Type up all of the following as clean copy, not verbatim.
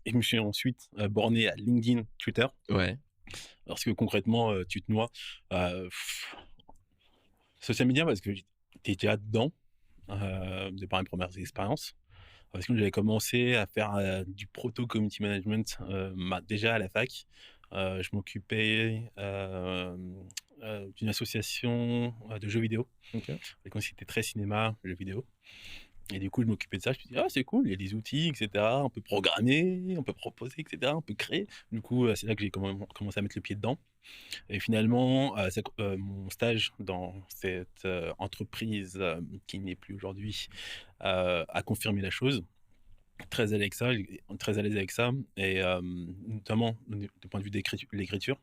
je me suis ensuite borné à LinkedIn, Twitter, Ouais. parce que concrètement, tu te noies. Euh, pff, Social media, parce que t'es déjà dedans, de par mes premières expériences. Parce que j'avais commencé à faire du proto-community management déjà à la fac. Je m'occupais d'une association de jeux vidéo. OK. Et quand c'était très cinéma, jeux vidéo. Et du coup, je m'occupais de ça. Je me suis dit, ah, c'est cool, il y a des outils, etc. On peut programmer, on peut proposer, etc. On peut créer. Du coup, c'est là que j'ai commencé à mettre le pied dedans. Et finalement, mon stage dans cette entreprise qui n'est plus aujourd'hui a confirmé la chose. Très à l'aise avec ça, très à l'aise avec ça. Et notamment du point de vue l'écriture.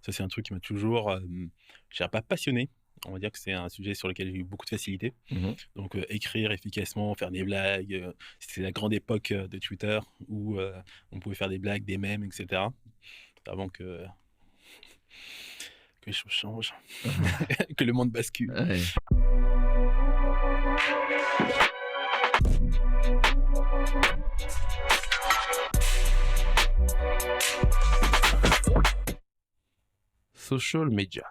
Ça, c'est un truc qui m'a toujours, je dirais pas passionné. On va dire que c'est un sujet sur lequel j'ai eu beaucoup de facilité. Mmh. Donc, écrire efficacement, faire des blagues, c'était la grande époque de Twitter où on pouvait faire des blagues, des mèmes, etc. Avant que les choses changent, que le monde bascule. Ouais. Social media,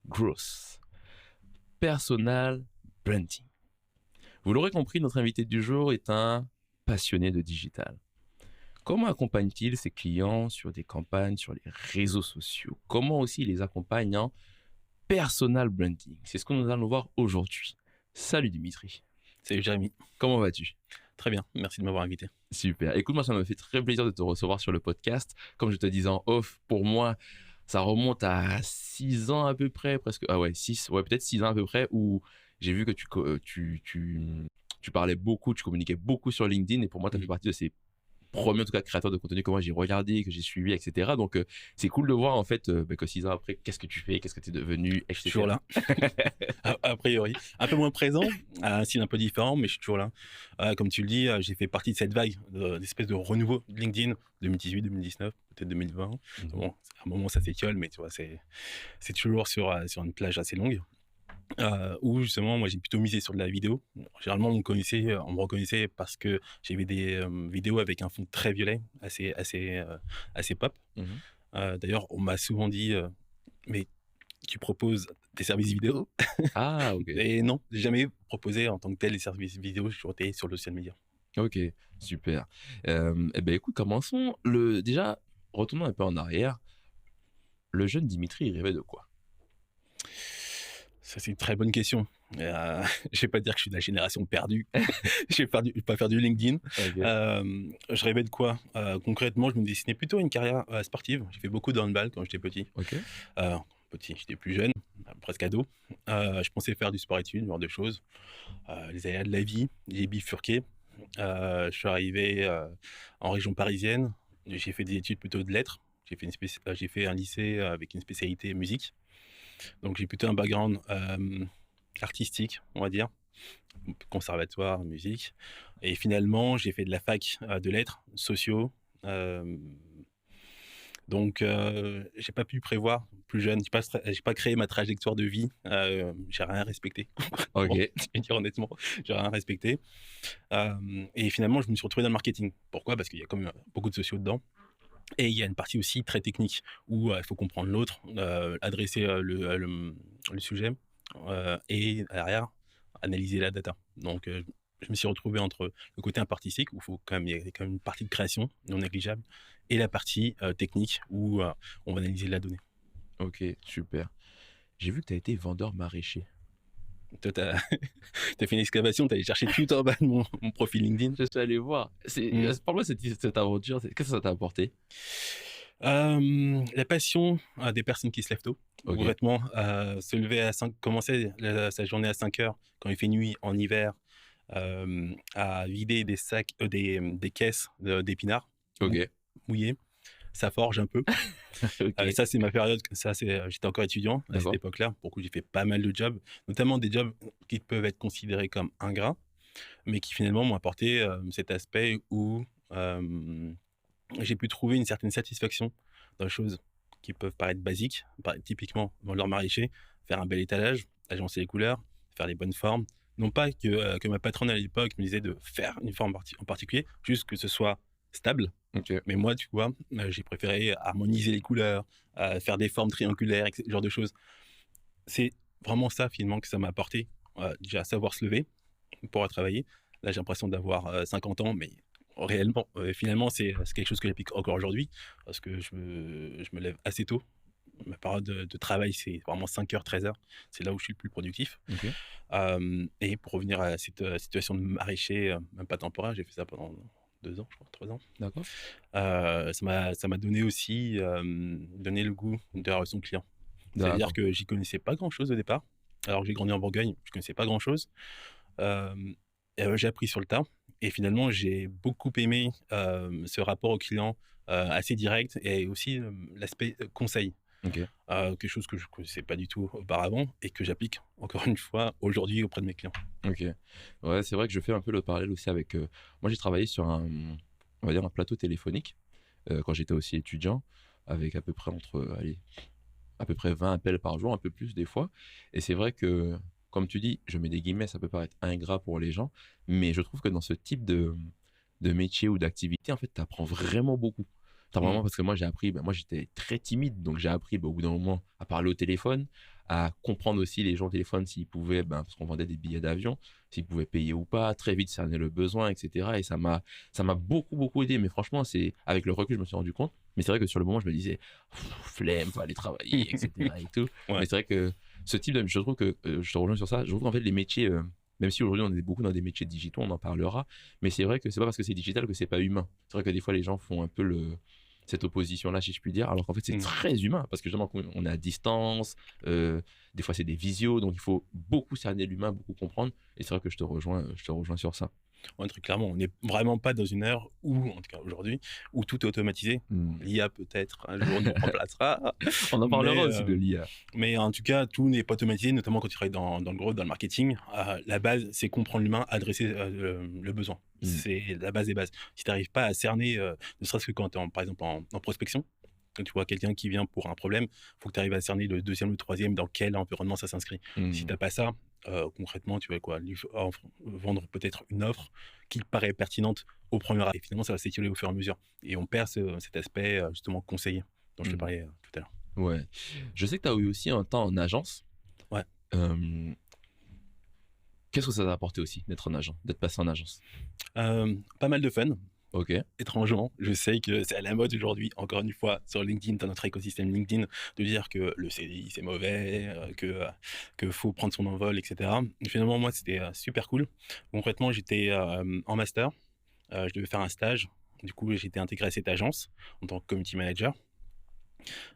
growth, personal branding. Vous l'aurez compris, notre invité du jour est un passionné de digital. Comment accompagne-t-il ses clients sur des campagnes sur les réseaux sociaux? Comment aussi il les accompagne en personal branding? C'est ce que nous allons voir aujourd'hui. Salut Dimitri, Salut Jérémy. comment vas-tu? Très bien, merci de m'avoir invité. Super. Écoute, moi, ça m'a fait très plaisir de te recevoir sur le podcast. Comme je te disais en off, pour moi, ça remonte à 6 ans à peu près, presque. Ah ouais, 6, ouais, peut-être 6 ans à peu près, où j'ai vu que tu parlais beaucoup, tu communiquais beaucoup sur LinkedIn. Et pour moi, tu as fait Mhm. partie de ces premiers, en tout cas, créateurs de contenu que moi j'ai regardé, que j'ai suivi, etc. Donc, c'est cool de voir, en fait, que 6 ans après, qu'est-ce que tu fais, qu'est-ce que tu es devenu, Je suis toujours etc. là, a priori. Un peu moins présent, un style un peu différent, mais je suis toujours là. Comme tu le dis, j'ai fait partie de cette vague d'espèce de renouveau de LinkedIn 2018, 2019, peut-être 2020. Mhm. Bon, à un moment, ça s'étiole, mais tu vois, c'est toujours sur une plage assez longue. Où justement, moi, j'ai plutôt misé sur de la vidéo. Généralement, on me reconnaissait parce que j'avais des vidéos avec un fond très violet, assez pop. Mhm. D'ailleurs, on m'a souvent dit, mais tu proposes des services vidéo? Ah, ok. Et non, j'ai jamais proposé en tant que tel des services vidéo. J'ai toujours été sur le social media. Ok, super. Eh ben, écoute, commençons. Déjà, retournons un peu en arrière. Le jeune Dimitri, il rêvait de quoi? Ça, c'est une très bonne question. Je vais pas dire que je suis de la génération perdue. Je vais pas faire du LinkedIn. Ok. Je rêvais de quoi? Concrètement, je me dessinais plutôt une carrière sportive. J'ai fait beaucoup de handball quand j'étais petit. Ok. Euh, J'étais plus jeune, presque ado. Je pensais faire du sport-études, ce genre de choses. Les aléas de la vie, j'ai bifurqué. Je suis arrivé en région parisienne. J'ai fait des études plutôt de lettres. J'ai fait un lycée avec une spécialité musique. Donc j'ai plutôt un background artistique, on va dire, conservatoire, musique. Et finalement, j'ai fait de la fac de lettres, sociaux. Euh, donc, j'ai pas pu prévoir plus jeune. J'ai pas créé ma trajectoire de vie. J'ai rien respecté. Bon, Ok. je vais dire honnêtement, j'ai rien respecté. Et finalement, je me suis retrouvé dans le marketing. Pourquoi? Parce qu'il y a quand même beaucoup de sociaux dedans. Et il y a une partie aussi très technique où il faut comprendre l'autre, adresser le sujet et derrière analyser la data. Donc, je me suis retrouvé entre le côté artistique où il y a quand même une partie de création non négligeable et la partie technique où on va analyser la donnée. Ok, super. J'ai vu que tu as été vendeur maraîcher. Toi, tu as fait une excavation, tu allé chercher tout en bas de mon profil LinkedIn. Je suis allé voir. Mm. Parle-moi de cette aventure. Qu'est-ce que ça t'a apporté? La passion des personnes qui se lèvent tôt. Ok. Concrètement, se lever à 5, commencer sa journée à 5 heures quand il fait nuit en hiver, à vider des sacs, des caisses d'épinards Ok. mouillés. Ça forge un peu. Ok. Ça, c'est ma période. J'étais encore étudiant à cette D'accord. époque-là. Pour le coup, j'ai fait pas mal de jobs, notamment des jobs qui peuvent être considérés comme ingrats, mais qui finalement m'ont apporté cet aspect où j'ai pu trouver une certaine satisfaction dans les choses qui peuvent paraître basiques, typiquement vendeur maraîcher, faire un bel étalage, agencer les couleurs, faire les bonnes formes, Non pas que ma patronne à l'époque me disait de faire une forme en particulier, juste que ce soit stable. OK. Mais moi, tu vois, j'ai préféré harmoniser les couleurs, faire des formes triangulaires, ce genre de choses. C'est vraiment ça, finalement, que ça m'a apporté. Déjà, savoir se lever pour travailler. Là, j'ai l'impression d'avoir 50 ans, mais réellement, finalement, c'est quelque chose que j'applique encore aujourd'hui, parce que je me lève assez tôt. Ma période de travail, c'est vraiment 5 heures, 13 heures. C'est là où je suis le plus productif. OK. Et pour revenir à cette situation de maraîcher, même pas temporaire, j'ai fait ça pendant 2 ans, je crois, 3 ans. D'accord. Ça m'a donné aussi, donné le goût de la relation client. C'est-à-dire D'accord. que j'y connaissais pas grand-chose au départ. Alors que j'ai grandi en Bourgogne, je connaissais pas grand-chose. Hem j'ai appris sur le tas et finalement j'ai beaucoup aimé, ce rapport au client, assez direct et aussi, l'aspect, conseil. OK. Quelque chose que je connaissais pas du tout auparavant et que j'applique encore une fois aujourd'hui auprès de mes clients. OK. Ouais, c'est vrai que je fais un peu le parallèle aussi avec, moi j'ai travaillé sur on va dire un plateau téléphonique, quand j'étais aussi étudiant, avec à peu près allez, à peu près 20 appels par jour, un peu plus des fois. Et c'est vrai que, comme tu dis, je mets des guillemets, ça peut paraître ingrat pour les gens, mais je trouve que dans ce type de métier ou d'activité, en fait, tu apprends vraiment beaucoup. Tu Mmh. vraiment, parce que moi, j'ai appris, moi, j'étais très timide, donc j'ai appris, au bout d'un moment, à parler au téléphone, à comprendre aussi les gens au téléphone s'ils pouvaient, parce qu'on vendait des billets d'avion, s'ils pouvaient payer ou pas, très vite cerner le besoin, etc. Et ça m'a beaucoup, beaucoup aidé. Mais franchement, c'est, avec le recul, je me suis rendu compte. Mais c'est vrai que sur le moment, je me disais, flemme, faut aller travailler, etc. et tout. Mais Ouais. c'est vrai que ce type de, je trouve que, je te rejoins sur ça, je trouve qu'en fait, les métiers, même si aujourd'hui on est beaucoup dans des métiers digitaux, on en parlera, mais c'est vrai que c'est pas parce que c'est digital que c'est pas humain. C'est vrai que des fois, les gens font un peu cette opposition-là, si je puis dire, alors qu'en fait, c'est Mmh. très humain, parce que justement, on est à distance, des fois, c'est des visios, donc il faut beaucoup cerner l'humain, beaucoup comprendre, et c'est vrai que je te rejoins sur ça. Ouais, très clairement, on n'est vraiment pas dans une ère où, en tout cas aujourd'hui, où tout est automatisé. Hmm. L'IA peut-être un jour nous remplacera, On en parlera mais aussi de l'IA. mais en tout cas, tout n'est pas automatisé, notamment quand tu travailles dans le gros, dans le marketing. La base, c'est comprendre l'humain, adresser, le besoin. Hmm. C'est la base des bases. Si tu n'arrives pas à cerner, ne serait-ce que quand tu es par exemple en prospection, quand tu vois quelqu'un qui vient pour un problème, il faut que tu arrives à cerner le deuxième, le troisième, dans quel environnement ça s'inscrit. Si Hmm. tu as pas ça, concrètement, tu vas quoi? Vendre peut-être une offre qui paraît pertinente au premier abord et finalement ça va s'étioler au fur et à mesure et on perd cet aspect, justement conseiller dont je te Hmm. parlais, tout à l'heure. Ouais. Je sais que tu as eu aussi un temps en agence. Ouais. Euh, Qu'est-ce que ça t'a apporté aussi d'être en agent, d'être passé en agence? Pas mal de fun. Ok. Étrangement, je sais que c'est à la mode aujourd'hui, encore une fois, sur LinkedIn, dans notre écosystème LinkedIn, de dire que le CDI, c'est mauvais, que faut prendre son envol, et cetera. Et finalement, moi, c'était, super cool. Concrètement, j'étais, en master, je devais faire un stage. Du coup, j'ai été intégré à cette agence en tant que community manager,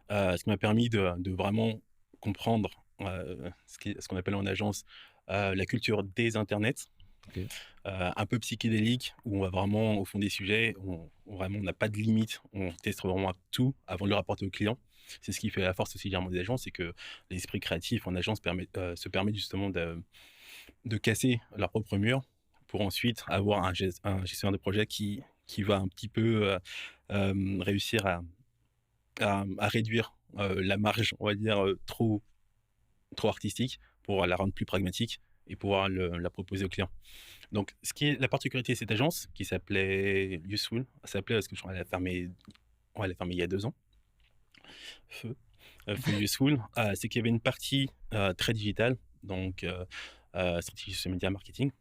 ce qui m'a permis de vraiment comprendre, ce qu'on appelle en agence, la culture des internets. Ok. Un peu psychédélique, où on va vraiment au fond des sujets, où vraiment on n'a pas de limite, on teste vraiment tout avant de le rapporter au client. C'est ce qui fait la force aussi généralement des agences, c'est que l'esprit créatif en agence se permet justement de casser leur propre mur pour ensuite avoir un gestionnaire de projet qui va un petit peu réussir à réduire la marge, on va dire, trop artistique pour la rendre plus pragmatique et pouvoir la proposer au client. Donc, ce qui est la particularité de cette agence, qui s'appelait Useful, elle s'appelait parce que je crois qu'elle a fermé, ouais, elle a fermé il y a 2 ans, Feu, Feu Useful, c'est qu'il y avait une partie, très digitale, donc stratégie social media marketing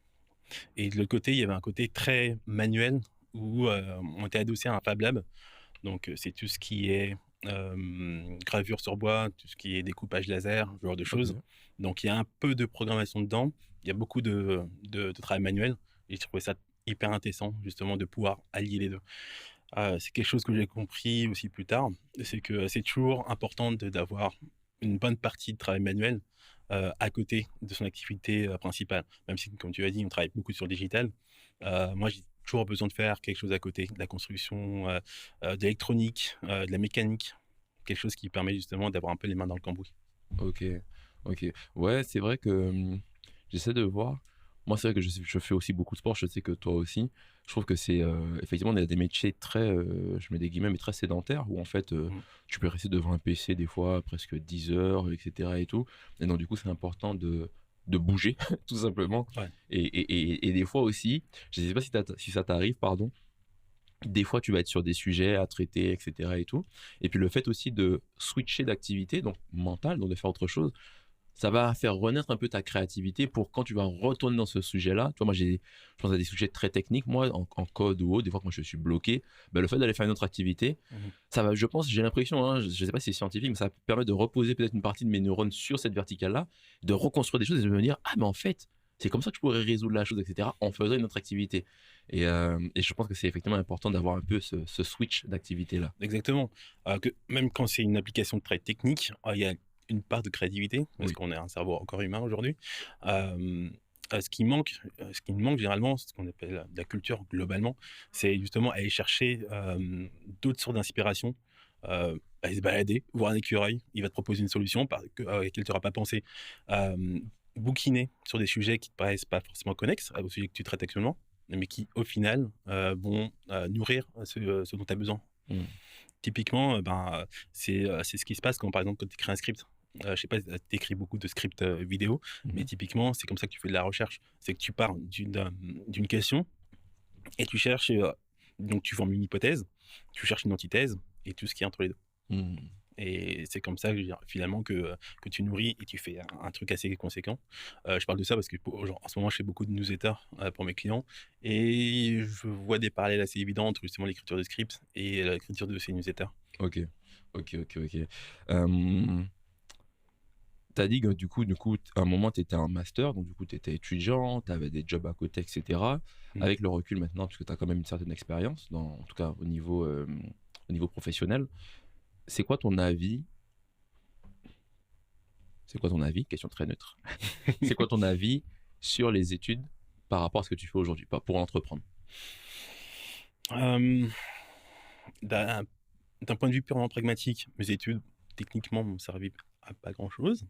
et de l'autre côté, il y avait un côté très manuel où, on était adossé à un Fab Lab. Donc, c'est tout ce qui est, gravure sur bois, tout ce qui est découpage laser, ce genre de choses. Ok. Donc il y a un peu de programmation dedans. Il y a beaucoup de travail manuel et je trouvais ça hyper intéressant justement de pouvoir allier les 2. C'est quelque chose que j'ai compris aussi plus tard, c'est que c'est toujours important d'avoir une bonne partie de travail manuel, à côté de son activité, principale. Même si, comme tu as dit, on travaille beaucoup sur le digital. Moi, j'ai toujours besoin de faire quelque chose à côté, de la construction, de l'électronique, de la mécanique, quelque chose qui permet justement d'avoir un peu les mains dans le cambouis. Ok. Ok. Ouais, c'est vrai que j'essaie de voir. Moi, c'est vrai que je fais aussi beaucoup de sport. Je sais que toi aussi. Je trouve que c'est effectivement il y a des métiers très, je mets des guillemets, mais très sédentaires où en fait Mmh. tu peux rester devant un PC des fois presque 10 heures, etc. et tout. Et donc du coup, c'est important de bouger, tout simplement. Ouais. Et des fois aussi, je ne sais pas si ça t'arrive, pardon, des fois tu vas être sur des sujets à traiter, etc. et tout. Et puis le fait aussi de switcher d'activité, donc mentale, donc de faire autre chose, ça va faire renaître un peu ta créativité pour quand tu vas retourner dans ce sujet-là. Tu vois, moi, je pense à des sujets très techniques, moi, en code ou autre, des fois, quand je suis bloqué, ben, le fait d'aller faire une autre activité, Mmh. ça va, je pense, j'ai l'impression, hein, je ne sais pas si c'est scientifique, mais ça permet de reposer peut-être une partie de mes neurones sur cette verticale-là, de reconstruire des choses et de me dire, ah, mais en fait, c'est comme ça que je pourrais résoudre la chose, etc., en faisant une autre activité. Et je pense que c'est effectivement important d'avoir un peu ce switch d'activité-là. Exactement. Que même quand c'est une application très technique, il y a une part de créativité, parce Oui. qu'on est un cerveau encore humain aujourd'hui. Hem, ce qui me manque généralement, ce qu'on appelle la culture globalement, c'est justement aller chercher, d'autres sources d'inspiration, aller se balader, voir un écureuil, il va te proposer une solution à laquelle tu n'auras pas pensé. Bouquiner sur des sujets qui te paraissent pas forcément connexes au sujet que tu traites actuellement, mais qui au final, vont, nourrir ce dont tu as besoin. Mm. Typiquement, c'est ce qui se passe quand, par exemple, quand tu écris un script. Je sais pas, tu écris beaucoup de scripts, vidéo, mais Mhm. typiquement, c'est comme ça que tu fais de la recherche. C'est que tu pars d'une question et tu cherches, donc tu formes une hypothèse, tu cherches une antithèse et tout ce qui est entre les 2. Mm. Et c'est comme ça, finalement, que tu nourris et tu fais un truc assez conséquent. Je parle de ça parce que genre, en ce moment, je fais beaucoup de newsletters pour mes clients et je vois des parallèles assez évidents entre justement l'écriture de scripts et l'écriture de ces newsletters. Ok, ok. Euh, T'as dit que du coup, à un moment, tu étais en master, donc du coup, tu étais étudiant, tu avais des jobs à côté, etc. Mm. Avec le recul maintenant, puisque tu as quand même une certaine expérience, en tout cas au niveau professionnel, c'est quoi ton avis? C'est quoi ton avis? Question très neutre. C'est quoi ton avis sur les études par rapport à ce que tu fais aujourd'hui, pas pour entreprendre? Euh, d'un d'un point de vue purement pragmatique, mes études, techniquement, m'ont servi à pas grand-chose.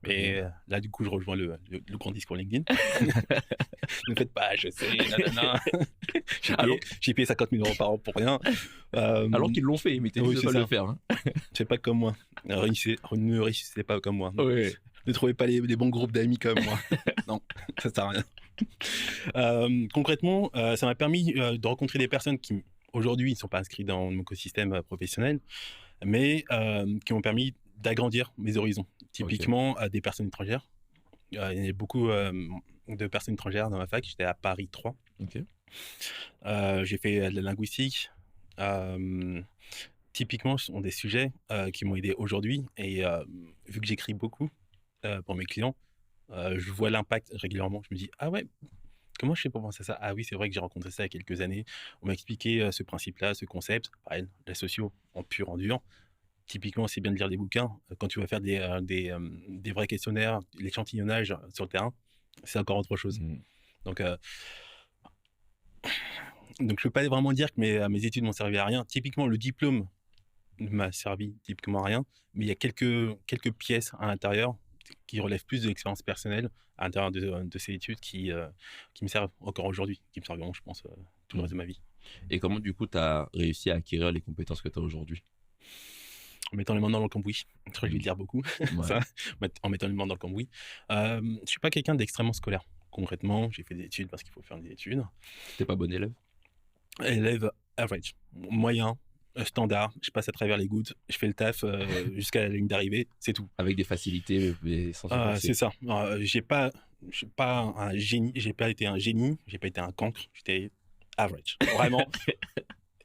Ok. Mais là, du coup, je rejoins le grand discours LinkedIn. Ne faites pas HEC, nanana. alors, J'ai payé 50 000 € par an pour rien. alors qu'ils l'ont fait, mais t'es dit Oui, de c'est pas le ça. faire. Hein. C'est pas comme moi. Ne réussissez pas comme moi. Ouais. Ne trouvez pas les bons groupes d'amis comme moi. Non, ça sert à rien. Concrètement, ça m'a permis de rencontrer des personnes qui, aujourd'hui, ne sont pas inscrites dans mon écosystème professionnel, mais qui m'ont permis d'agrandir mes horizons. Ok. Typiquement, des personnes étrangères. Il y avait beaucoup de personnes étrangères dans ma fac. J'étais à Paris 3. Ok. J'ai fait de la linguistique. Euh, Typiquement, ce sont des sujets qui m'ont aidé aujourd'hui. Et vu que j'écris beaucoup pour mes clients, je vois l'impact régulièrement. Je me dis, ah ouais, comment je fais pour penser à ça? Ah oui, c'est vrai que j'ai rencontré ça il y a quelques années. On m'a expliqué ce principe-là, ce concept. Pareil, la socio en pur, en dur. Typiquement, c'est bien de lire des bouquins. Quand tu vas faire des vrais questionnaires, l'échantillonnage sur le terrain, c'est encore autre chose. Mm. Donc, donc je ne peux pas vraiment dire que mes études m'ont servi à rien. Typiquement, le diplôme m'a servi typiquement à rien, mais il y a quelques pièces à l'intérieur qui relèvent plus de l'expérience personnelle à l'intérieur de ces études qui me servent encore aujourd'hui, qui me serviront, je pense, tout le Mm. reste de ma vie. Et comment, du coup, tu as réussi à acquérir les compétences que tu as aujourd'hui? En mettant les mains dans le cambouis, je crois que je vais le Mm. dire beaucoup, Ouais. ça, en mettant les mains dans le cambouis. Je ne suis pas quelqu'un d'extrêmement scolaire. Concrètement, j'ai fait des études parce qu'il faut faire des études. T'es pas bon élève? Élève average, moyen, standard, je passe à travers les gouttes, je fais le taf jusqu'à la ligne d'arrivée, c'est tout. Avec des facilités, mais sans se C'est forcer. ça. Je suis pas un génie, j'ai pas été un génie, j'ai pas été un cancre, j'étais average. Vraiment,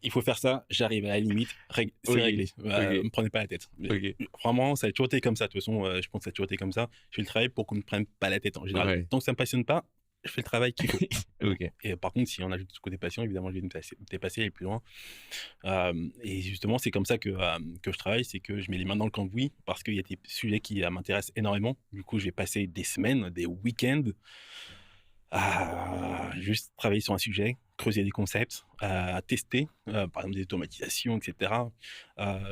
il faut faire ça, j'arrive à la limite, c'est Ok. réglé. Ok. Me prenez pas la tête. Ok. Vraiment, ça a toujours été comme ça. De toute façon, je pense que ça a toujours été comme ça. Je fais le travail pour qu'on ne me prenne pas la tête en général. Ouais. Tant que ça me passionne pas, je fais le travail qu'il faut. Ok. Et par contre, si on ajoute ce côté passion, évidemment, je vais me dépasser, aller plus loin. Et justement, c'est comme ça que je travaille, c'est que je mets les mains dans le cambouis parce qu'il y a des sujets qui m'intéressent énormément. Du coup, je vais passer des semaines, des week-ends à juste travailler sur un sujet, creuser des concepts, à tester, par exemple des automatisations, etc.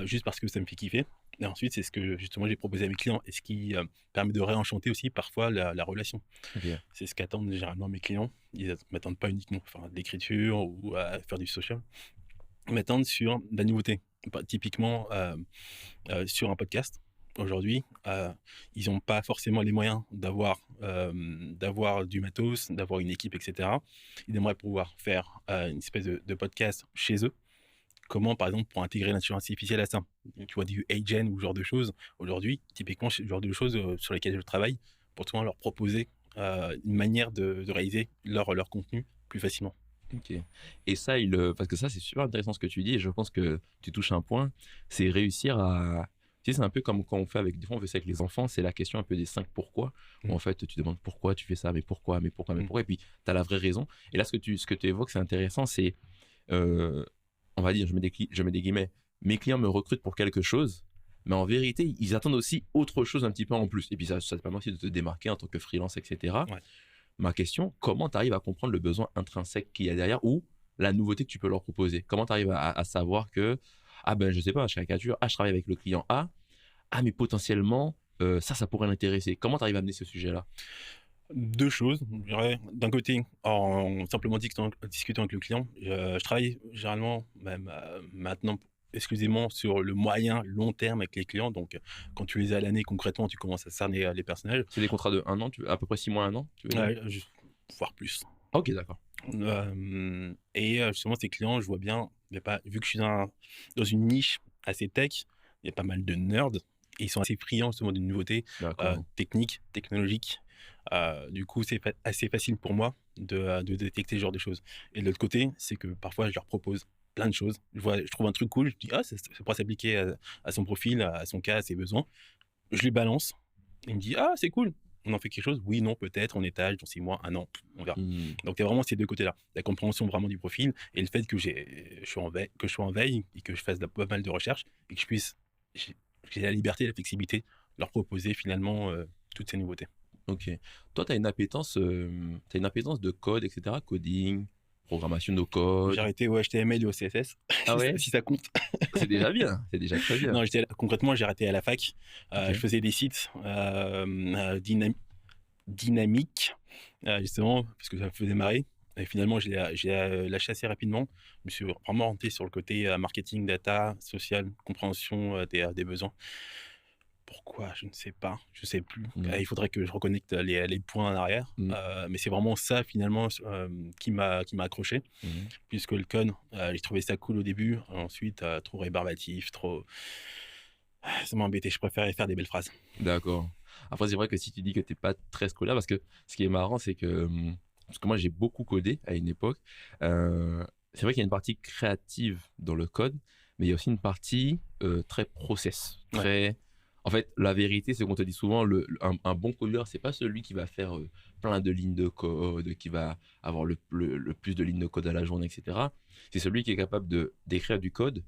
Juste parce que ça me fait kiffer. Et ensuite, c'est ce que justement j'ai proposé à mes clients et ce qui permet de réenchanter aussi parfois la relation. Ok. C'est ce qu'attendent généralement mes clients. Ils ne m'attendent pas uniquement à faire de l'écriture ou à faire du social. Ils m'attendent sur de la nouveauté. Typiquement sur un podcast. aujourd'hui, ils n'ont pas forcément les moyens d'avoir du matos, d'avoir une équipe, et cetera. Ils aimeraient pouvoir faire, une espèce de podcast chez eux. Comment, par exemple, pour intégrer l'intelligence artificielle à ça? Tu vois, du agent ou ce genre de choses. Aujourd'hui, typiquement, c'est le genre de choses, sur lesquelles je travaille pour souvent leur proposer, une manière de réaliser leur contenu plus facilement. Ok. Et ça, parce que ça, c'est super intéressant ce que tu dis, et je pense que tu touches un point, c'est réussir à... Tu sais, c'est un peu comme quand on fait avec, des fois on fait ça avec les enfants, c'est la question un peu des 5 pourquoi, où Mmh. en fait tu demandes pourquoi tu fais ça, mais pourquoi, mais pourquoi, mais Mmh. pourquoi, et puis tu as la vraie raison. Et là, ce que tu évoques, c'est intéressant, c'est, euh, on va dire, je mets des guillemets, mes clients me recrutent pour quelque chose, mais en vérité, ils attendent aussi autre chose un petit peu en plus. Et puis ça te permet aussi de te démarquer en tant que freelance, etc. Ouais. Ma question, comment tu arrives à comprendre le besoin intrinsèque qu'il y a derrière ou la nouveauté que tu peux leur proposer? Comment tu arrives à savoir que, ah ben, je sais pas, je caricature, ah, je travaille avec le client A, ah, mais potentiellement, ça pourrait l'intéresser. Comment tu arrives à amener ce sujet-là? 2 choses, je dirais. D'un côté, en simplement discutant avec le client, je travaille généralement, même, maintenant, exclusivement sur le moyen, long terme avec les clients. Donc, quand tu les as à l'année, concrètement, tu commences à cerner, les personnages. C'est des contrats de 1 an, à peu près 6 mois, 1 an, tu veux dire? Ouais, voire plus. Ok, d'accord. Et justement, ces clients, je vois bien, il y a pas vu que je suis dans une niche assez tech, il y a pas mal de nerds et ils sont assez friands justement d'une nouveauté, D'accord. technique, technologique. Du coup, c'est assez facile pour moi de détecter ce genre de choses. Et de l'autre côté, c'est que parfois, je leur propose plein de choses. Je trouve un truc cool, je dis: «Ah, ça pourrait s'appliquer à son profil, à son cas, à ses besoins». Je lui balance, il me dit: «Ah, c'est cool, on en fait quelque chose?» «Oui, non, peut-être, en étage, dans 6 mois, 1 an, on verra». Hmm. Donc il y a vraiment ces 2 côtés-là. La compréhension vraiment du profil et le fait que je sois en veille et que je fasse pas mal de recherches et que je puisse j'ai j'ai la liberté et la flexibilité de leur proposer finalement, toutes ces nouveautés. Ok. Toi, tu as une appétence de code, etc., coding, programmation de J'ai code. arrêté au HTML et au CSS, Ah ouais? si ça compte. C'est déjà bien, c'est déjà très bien. Non, concrètement, j'ai arrêté à la fac. Je Ok. faisais des sites, dynamiques, justement parce que ça me faisait marrer et finalement j'ai lâché assez rapidement. Je me suis vraiment orienté sur le côté, marketing, data, social, compréhension, des besoins. Pourquoi? Je ne sais pas, je sais plus. Hmm. Il faudrait que je reconnecte les points en arrière, Hmm. mais c'est vraiment ça finalement qui m'a accroché Hmm. puisque le code, j'ai trouvé ça cool au début, ensuite, trop rébarbatif, trop ça m'a embêté, je préférais faire des belles phrases. D'accord. Après, c'est vrai que si tu dis que t'es pas très scolaire, parce que ce qui est marrant, c'est que, parce que moi, j'ai beaucoup codé à une époque. C'est vrai qu'il y a une partie créative dans le code, mais il y a aussi une partie très process. Ouais. Très... En fait, la vérité, c'est qu'on te dit souvent, un bon codeur, c'est pas celui qui va faire plein de lignes de code, qui va avoir le plus de lignes de code à la journée, etc. C'est celui qui est capable d'écrire du code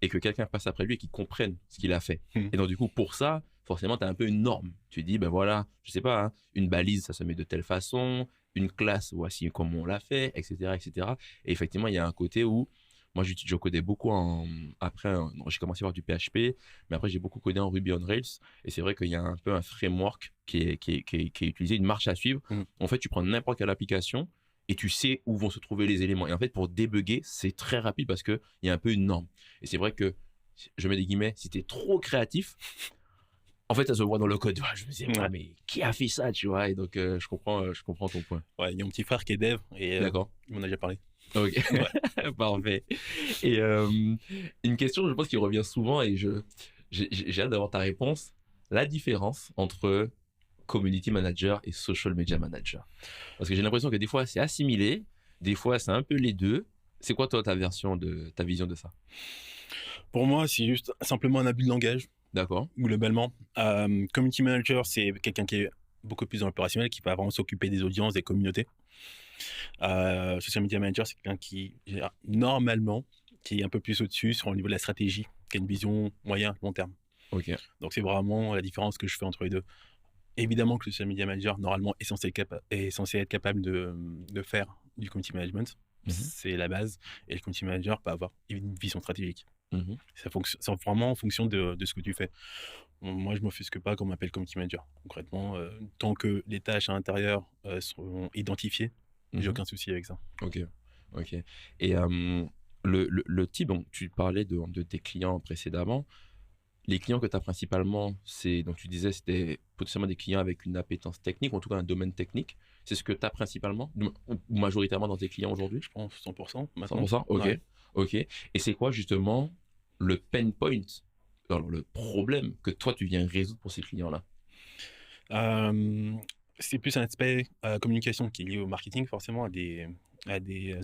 et que quelqu'un passe après lui et qu'il comprenne ce qu'il a fait. Mmh. Et donc, du coup, pour ça, forcément, tu as un peu une norme. Tu dis, ben voilà, je sais pas, hein, une balise, ça se met de telle façon, une classe, voici comment on l'a fait, etc., etc. Et effectivement, il y a un côté où, moi, je codais beaucoup après, j'ai commencé à avoir du PHP, mais après, j'ai beaucoup codé en Ruby on Rails. Et c'est vrai qu'il y a un peu un framework qui est utilisé, une marche à suivre. Mmh. En fait, tu prends n'importe quelle application et tu sais où vont se trouver les éléments. Et en fait, pour débugger, c'est très rapide parce qu'il y a un peu une norme. Et c'est vrai que, je mets des guillemets, si tu es trop créatif, en fait, ça se voit dans le code. Tu vois. Je me disais, Ouais. mais qui a fait ça, tu vois? Et donc, je comprends ton point. Ouais, il y a mon petit frère qui est dev et D'accord. il m'en a déjà parlé. Ok. Ouais. Parfait. Et une question, je pense, qui revient souvent et j'ai hâte d'avoir ta réponse. La différence entre community manager et social media manager. Parce que j'ai l'impression que des fois, c'est assimilé, des fois, c'est un peu les deux. C'est quoi, toi, ta vision de ça? Pour moi, c'est juste simplement un abus de langage, D'accord. globalement. Community manager, c'est quelqu'un qui est beaucoup plus dans l'opérationnel, qui va vraiment s'occuper des audiences, des communautés. Social media manager, c'est quelqu'un qui gère normalement, qui est un peu plus au-dessus sur le niveau de la stratégie, qui a une vision moyen, long terme. Ok. Donc c'est vraiment la différence que je fais entre les deux. Évidemment que le social media manager, normalement, est censé être capable de faire du community management. Mhm. C'est la base. Et le community manager peut avoir une vision stratégique. Mhm. C'est vraiment en fonction de ce que tu fais. Moi, je ne m'offusque pas qu'on m'appelle community manager. Concrètement, tant que les tâches à l'intérieur sont identifiées, j'ai Mhm. aucun souci avec ça. Ok. Ok. Et le type, donc, tu parlais de tes clients précédemment. Les clients que tu as principalement, c'est, donc tu disais, c'était potentiellement des clients avec une appétence technique, ou en tout cas un domaine technique. C'est ce que tu as principalement, ou majoritairement dans tes clients aujourd'hui? Je pense 100% maintenant. 100%? Ok. Ouais. Ok. Et c'est quoi justement le pain point, alors le problème que toi tu viens résoudre pour ces clients-là? Euh, c'est plus un aspect communication qui est lié au marketing, forcément, à des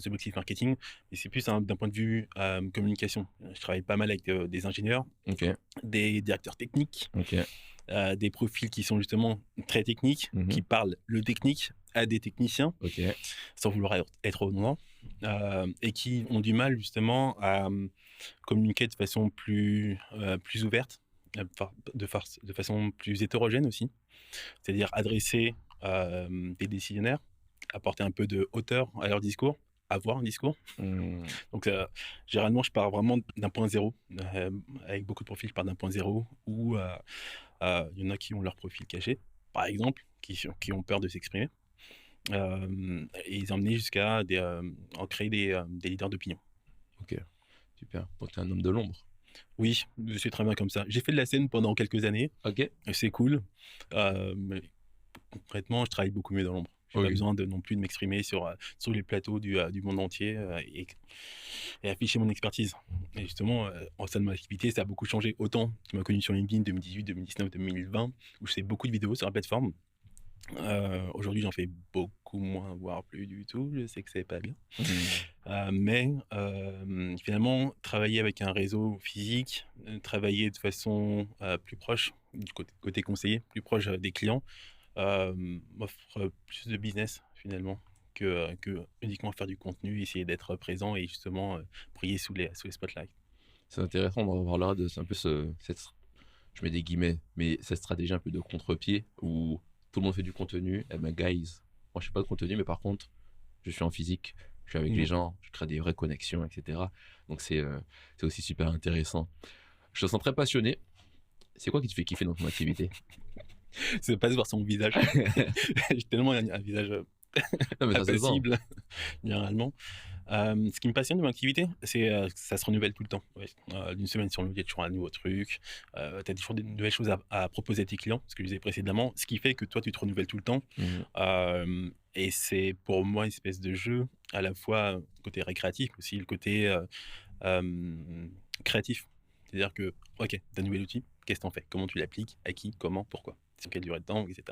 objectifs marketing. Mais c'est plus d'un point de vue communication. Je travaille pas mal avec des ingénieurs, Ok. des directeurs techniques, Ok. des profils qui sont justement très techniques, qui Mhm. parlent le technique à des techniciens, Ok. sans vouloir être redondant, et qui ont du mal justement à communiquer de façon plus ouverte, de façon plus hétérogène aussi, c'est-à-dire adresser des décisionnaires, apporter un peu de hauteur à leur discours, avoir un discours. Hmm. Donc, généralement, je pars vraiment d'un point zéro. Avec beaucoup de profils, je pars d'un point zéro où il y en a qui ont leur profil caché, par exemple, qui ont peur de s'exprimer. Et ils emmener jusqu'à en créer des leaders d'opinion. Ok. Super. Donc tu es un homme de l'ombre. Oui, je suis très bien comme ça. J'ai fait de la scène pendant quelques années, Ok. c'est cool. Mais concrètement, je travaille beaucoup mieux dans l'ombre. J'ai pas Ok. besoin non plus de m'exprimer sur les plateaux du monde entier et afficher mon expertise. Et justement, en sein de mon activité, ça a beaucoup changé. Autant tu m'as connu sur LinkedIn 2018, 2019, 2020, où je fais beaucoup de vidéos sur la plateforme. Aujourd'hui, j'en fais beaucoup moins, voire plus du tout. Je sais que c'est pas bien. Hmm. Mais finalement, travailler avec un réseau physique, travailler de façon plus proche, du côté conseiller, plus proche des clients, m'offre plus de business finalement que uniquement faire du contenu, essayer d'être présent et justement briller sous les spotlights. C'est intéressant, on en reparlera de un peu je mets des guillemets, mais cette stratégie un peu de contre-pied où tout le monde fait du contenu. Eh ben, guys, moi je fais pas de contenu, mais par contre, je suis en physique, je suis avec les Mm. gens, je crée des vraies connexions, etc. Donc c'est aussi super intéressant. Je te sens très passionné. C'est quoi qui te fait kiffer dans ton activité? C'est pas se voir son visage. J'ai tellement un visage Non, mais ça se sent. impassible, généralement. Ce qui me passionne de mon activité, c'est que ça se renouvelle tout le temps. Ouais. D'une semaine sur l'autre, il y a toujours un nouveau truc. Tu as toujours des nouvelles choses à proposer à tes clients, ce que je disais précédemment, ce qui fait que toi, tu te renouvelles tout le temps. Mhm. Et c'est pour moi une espèce de jeu, à la fois le côté récréatif, aussi le côté créatif. C'est-à-dire que, ok, tu as un nouvel outil, qu'est-ce que tu en fais? Comment tu l'appliques? À qui? Comment? Pourquoi? Sur quelle durée de temps? Etc.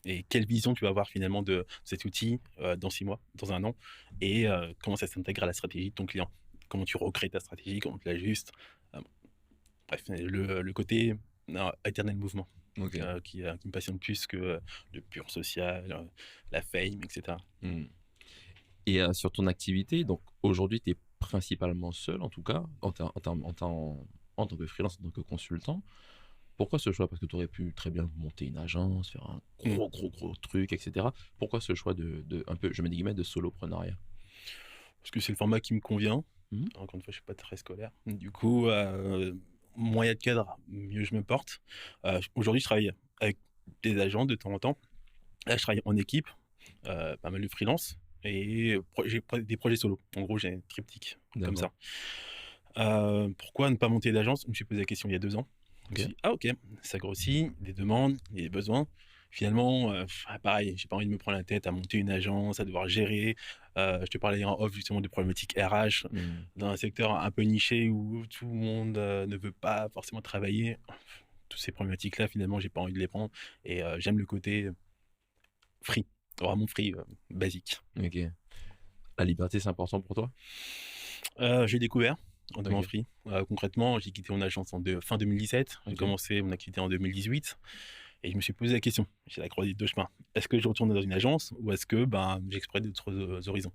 Et quelle vision tu vas avoir finalement de cet outil dans 6 mois, dans un an, et comment ça s'intègre à la stratégie de ton client. Comment tu recrées ta stratégie, comment tu l'ajustes. Euh, Bref, le côté éternel mouvement Ok. qui me passionne plus que le pur social, la fame, etc. Mhm. Et sur ton activité, donc aujourd'hui, tu es principalement seul, en tout cas, en tant que freelance, en tant que consultant. Pourquoi ce choix? Parce que tu aurais pu très bien monter une agence, faire un Mm. gros truc, etc. Pourquoi ce choix un peu, je mets des guillemets, de soloprenariat? Parce que c'est le format qui me convient. Mhm. Encore une fois, je suis pas très scolaire. Du coup, moins il y a de cadre, mieux je me porte. Aujourd'hui, je travaille avec des agents de temps en temps. Là, je travaille en équipe, pas mal de freelance, et j'ai des projets solo. En gros, j'ai un triptyque comme D'accord. ça. Pourquoi ne pas monter d'agence? Je me suis posé la question il y a 2 ans. Je me Ok. suis dit, ah ok, ça grossit, des demandes, il y a des besoins. Finalement, pareil, j'ai pas envie de me prendre la tête à monter une agence, à devoir gérer. Je te parlais en off justement de problématiques RH Mhm. dans un secteur un peu niché où tout le monde ne veut pas forcément travailler. Toutes ces problématiques-là, finalement, j'ai pas envie de les prendre. Et j'aime le côté free, vraiment free, basique. Ok. La liberté, c'est important pour toi? J'ai découvert en Ok. devenant free. Concrètement, j'ai quitté mon agence fin 2017. J'ai Ok. commencé mon activité en 2018 et je me suis posé la question. J'ai la croisée de deux chemins. Est-ce que je retourne dans une agence ou est-ce que j'explore d'autres horizons?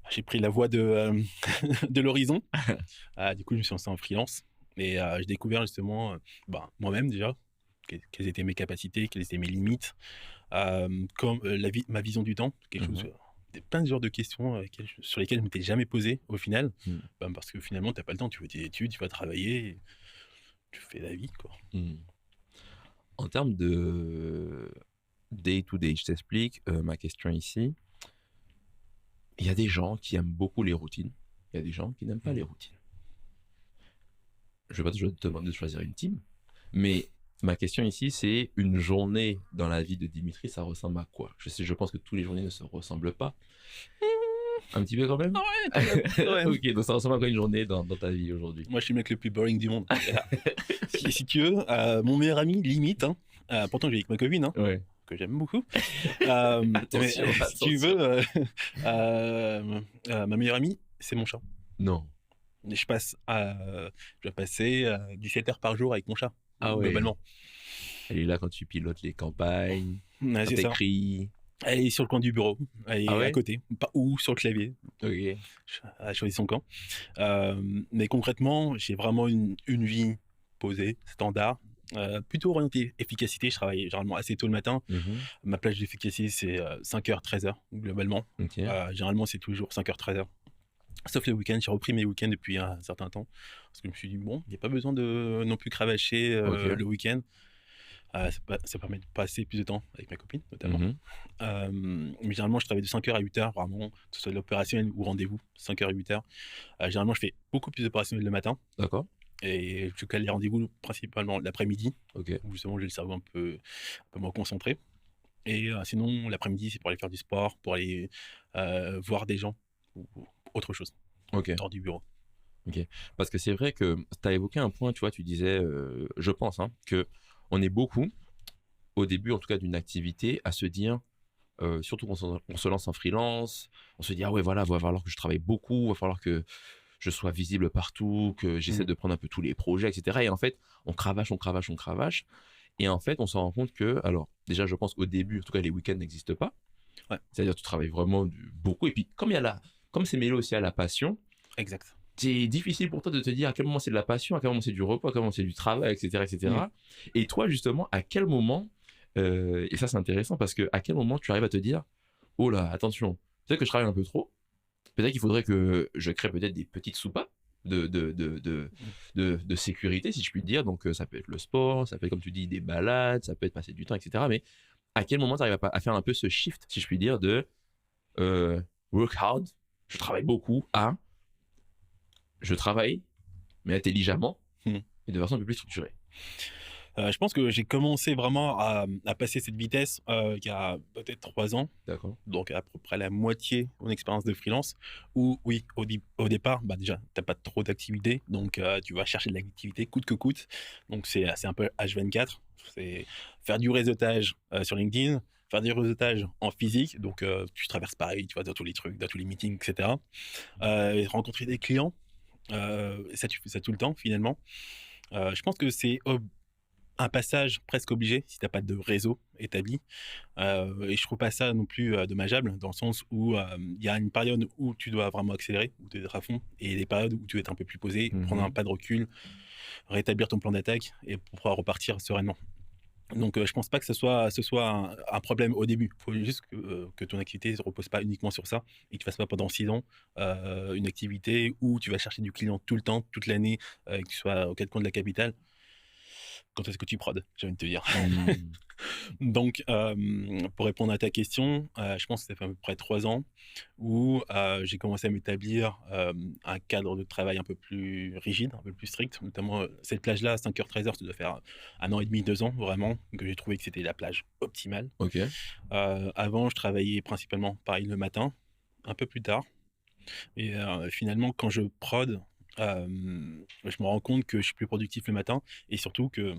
J'ai pris la voie de l'horizon. Du coup, je me suis lancé en freelance et j'ai découvert justement moi-même déjà quelles étaient mes capacités, quelles étaient mes limites, ma vision du temps, quelque chose, Mhm. plein de genres de questions sur lesquelles je ne m'étais jamais posé au final, Mhm. parce que finalement, tu n'as pas le temps, tu fais tes études, tu vas travailler, et tu fais la vie, quoi. Mhm. En termes de day to day, je t'explique ma question ici. Il y a des gens qui aiment beaucoup les routines. Il y a des gens qui n'aiment pas les Mhm. routines. je vais pas te demander de choisir une team, mais ma question ici, c'est une journée dans la vie de Dimitri, ça ressemble à quoi? Je pense que toutes les journées ne se ressemblent pas. Un petit peu quand même? Ah ouais, quand même, quand même. Ok, donc ça ressemble à quoi une journée dans ta vie aujourd'hui? Moi, je suis le mec le plus boring du monde. Si tu veux, mon meilleur ami, limite, hein, pourtant j'ai avec ma copine, hein, Ouais. que j'aime beaucoup. Mais Attention, si tu attention. veux, ma meilleure amie, c'est mon chat. Non. Et je vais passer 17 heures par jour avec mon chat, Ah ouais. globalement. Elle est là quand tu pilotes les campagnes, Ouais, quand c'est ça. t'écris. Elle est sur le coin du bureau, elle Ah est à ouais? côté, ou sur le clavier. Ok. Elle a choisi son camp. Mais concrètement, j'ai vraiment une vie posée, standard, plutôt orientée efficacité. Je travaille généralement assez tôt le matin. Mhm. Ma plage d'efficacité, c'est 5h, 13h, globalement. Ok. Généralement, c'est toujours 5h, 13h. Sauf les week-ends, j'ai repris mes week-ends depuis un certain temps. Parce que je me suis dit, bon, il n'y a pas besoin de non plus cravacher Ok. le week-end. Ça permet de passer plus de temps avec ma copine, notamment. Mhm. Mais généralement, je travaille de 5h à 8h, vraiment, que ce soit de l'opérationnel ou rendez-vous, 5h à 8h. Généralement, je fais beaucoup plus d'opérationnel le matin. D'accord. Et je cale les rendez-vous principalement l'après-midi, Ok. où justement j'ai le cerveau un peu moins concentré. Et sinon, l'après-midi, c'est pour aller faire du sport, pour aller voir des gens ou autre chose, Ok. hors du bureau. Parce que c'est vrai que tu as évoqué un point, tu vois, tu disais, je pense, hein, que on est beaucoup, au début en tout cas d'une activité, à se dire, surtout quand on se lance en freelance, on se dit, ah ouais, voilà, va falloir que je travaille beaucoup, va falloir que je sois visible partout, que j'essaie Mhm. de prendre un peu tous les projets, etc. Et en fait, on cravache, on cravache, on cravache. Et en fait, on se rend compte que, alors, déjà, je pense au début, en tout cas, les week-ends n'existent pas. Ouais, C'est-à-dire, tu travailles vraiment beaucoup. Et puis, comme c'est mêlé aussi à la passion, exact. c'est difficile pour toi de te dire à quel moment c'est de la passion, à quel moment c'est du repos, à quel moment c'est du travail, etc., Mhm. etc. Et toi, justement, à quel moment, et ça c'est intéressant parce que à quel moment tu arrives à te dire, oh là, attention, peut-être que je travaille un peu trop, peut-être qu'il faudrait que je crée peut-être des petites soupapes de sécurité, si je puis dire. Donc ça peut être le sport, ça peut être, comme tu dis, des balades, ça peut être passer du temps, etc. Mais à quel moment tu arrives à faire un peu ce shift, si je puis dire, de euh, work hard, je travaille beaucoup, à je travaille mais intelligemment Mhm. et de façon un peu plus structurée. Je pense que j'ai commencé vraiment à passer cette vitesse il y a peut-être 3 ans, D'accord. donc à peu près la moitié de mon expérience de freelance, où oui, au départ, bah déjà, tu n'as pas trop d'activité, donc tu vas chercher de l'activité coûte que coûte. Donc c'est un peu H24, c'est faire du réseautage sur LinkedIn, faire du réseautage en physique, donc tu traverses Paris, tu vas dans tous les trucs, dans tous les meetings, etc. Et rencontrer des clients, et ça, tu fais ça tout le temps finalement. Je pense que c'est un passage presque obligé si tu as pas de réseau établi. Et je trouve pas ça non plus dommageable, dans le sens où il y a une période où tu dois vraiment accélérer, où tu es à fond, et des périodes où tu dois être un peu plus posé, prendre un Mhm. pas de recul, rétablir ton plan d'attaque et pour pouvoir repartir sereinement. Donc je pense pas que ce soit un problème au début. Il faut juste que ton activité ne repose pas uniquement sur ça et que tu fasses pas pendant 6 ans une activité où tu vas chercher du client tout le temps, toute l'année, que tu sois aux quatre coins de la capitale. Quand est-ce que tu prods, j'ai envie de te dire. Mhm. Donc, pour répondre à ta question, je pense que ça fait à peu près 3 ans où j'ai commencé à m'établir un cadre de travail un peu plus rigide, un peu plus strict. Notamment, cette plage-là, 5h, 13h, ça doit faire 1 an et demi, 2 ans, vraiment, que j'ai trouvé que c'était la plage optimale. Ok. Avant, je travaillais principalement, pareil, le matin, un peu plus tard. Et finalement, quand je prod, je me rends compte que je suis plus productif le matin et surtout que,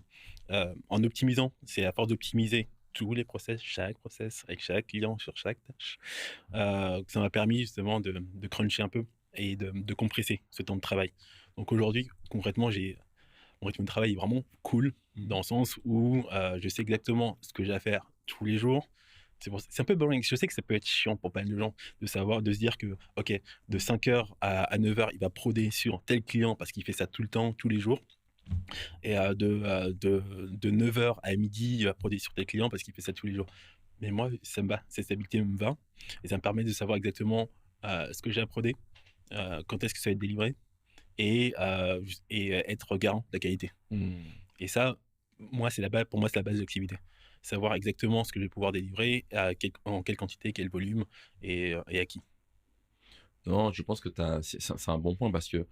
en optimisant, c'est à force d'optimiser tous les process, chaque process, avec chaque client, sur chaque tâche, que ça m'a permis justement de cruncher un peu et de compresser ce temps de travail. Donc aujourd'hui, concrètement, mon rythme de travail est vraiment cool, dans Mhm. le sens où, je sais exactement ce que j'ai à faire tous les jours. C'est un peu boring. Je sais que ça peut être chiant pour pas mal de gens de se dire que, OK, de 5h à 9h, il va proder sur tel client parce qu'il fait ça tout le temps, tous les jours. Et de 9h à midi, il va proder sur tel client parce qu'il fait ça tous les jours. Mais moi, ça me va. Cette stabilité me va. Et ça me permet de savoir exactement ce que j'ai à proder, quand est-ce que ça va être délivré et être garant de la qualité. Mhm. Et ça, moi, c'est la base, pour moi, c'est la base de l'activité. Savoir exactement ce que je vais pouvoir délivrer, en quelle quantité, quel volume et à qui. Non, je pense que c'est un bon point parce que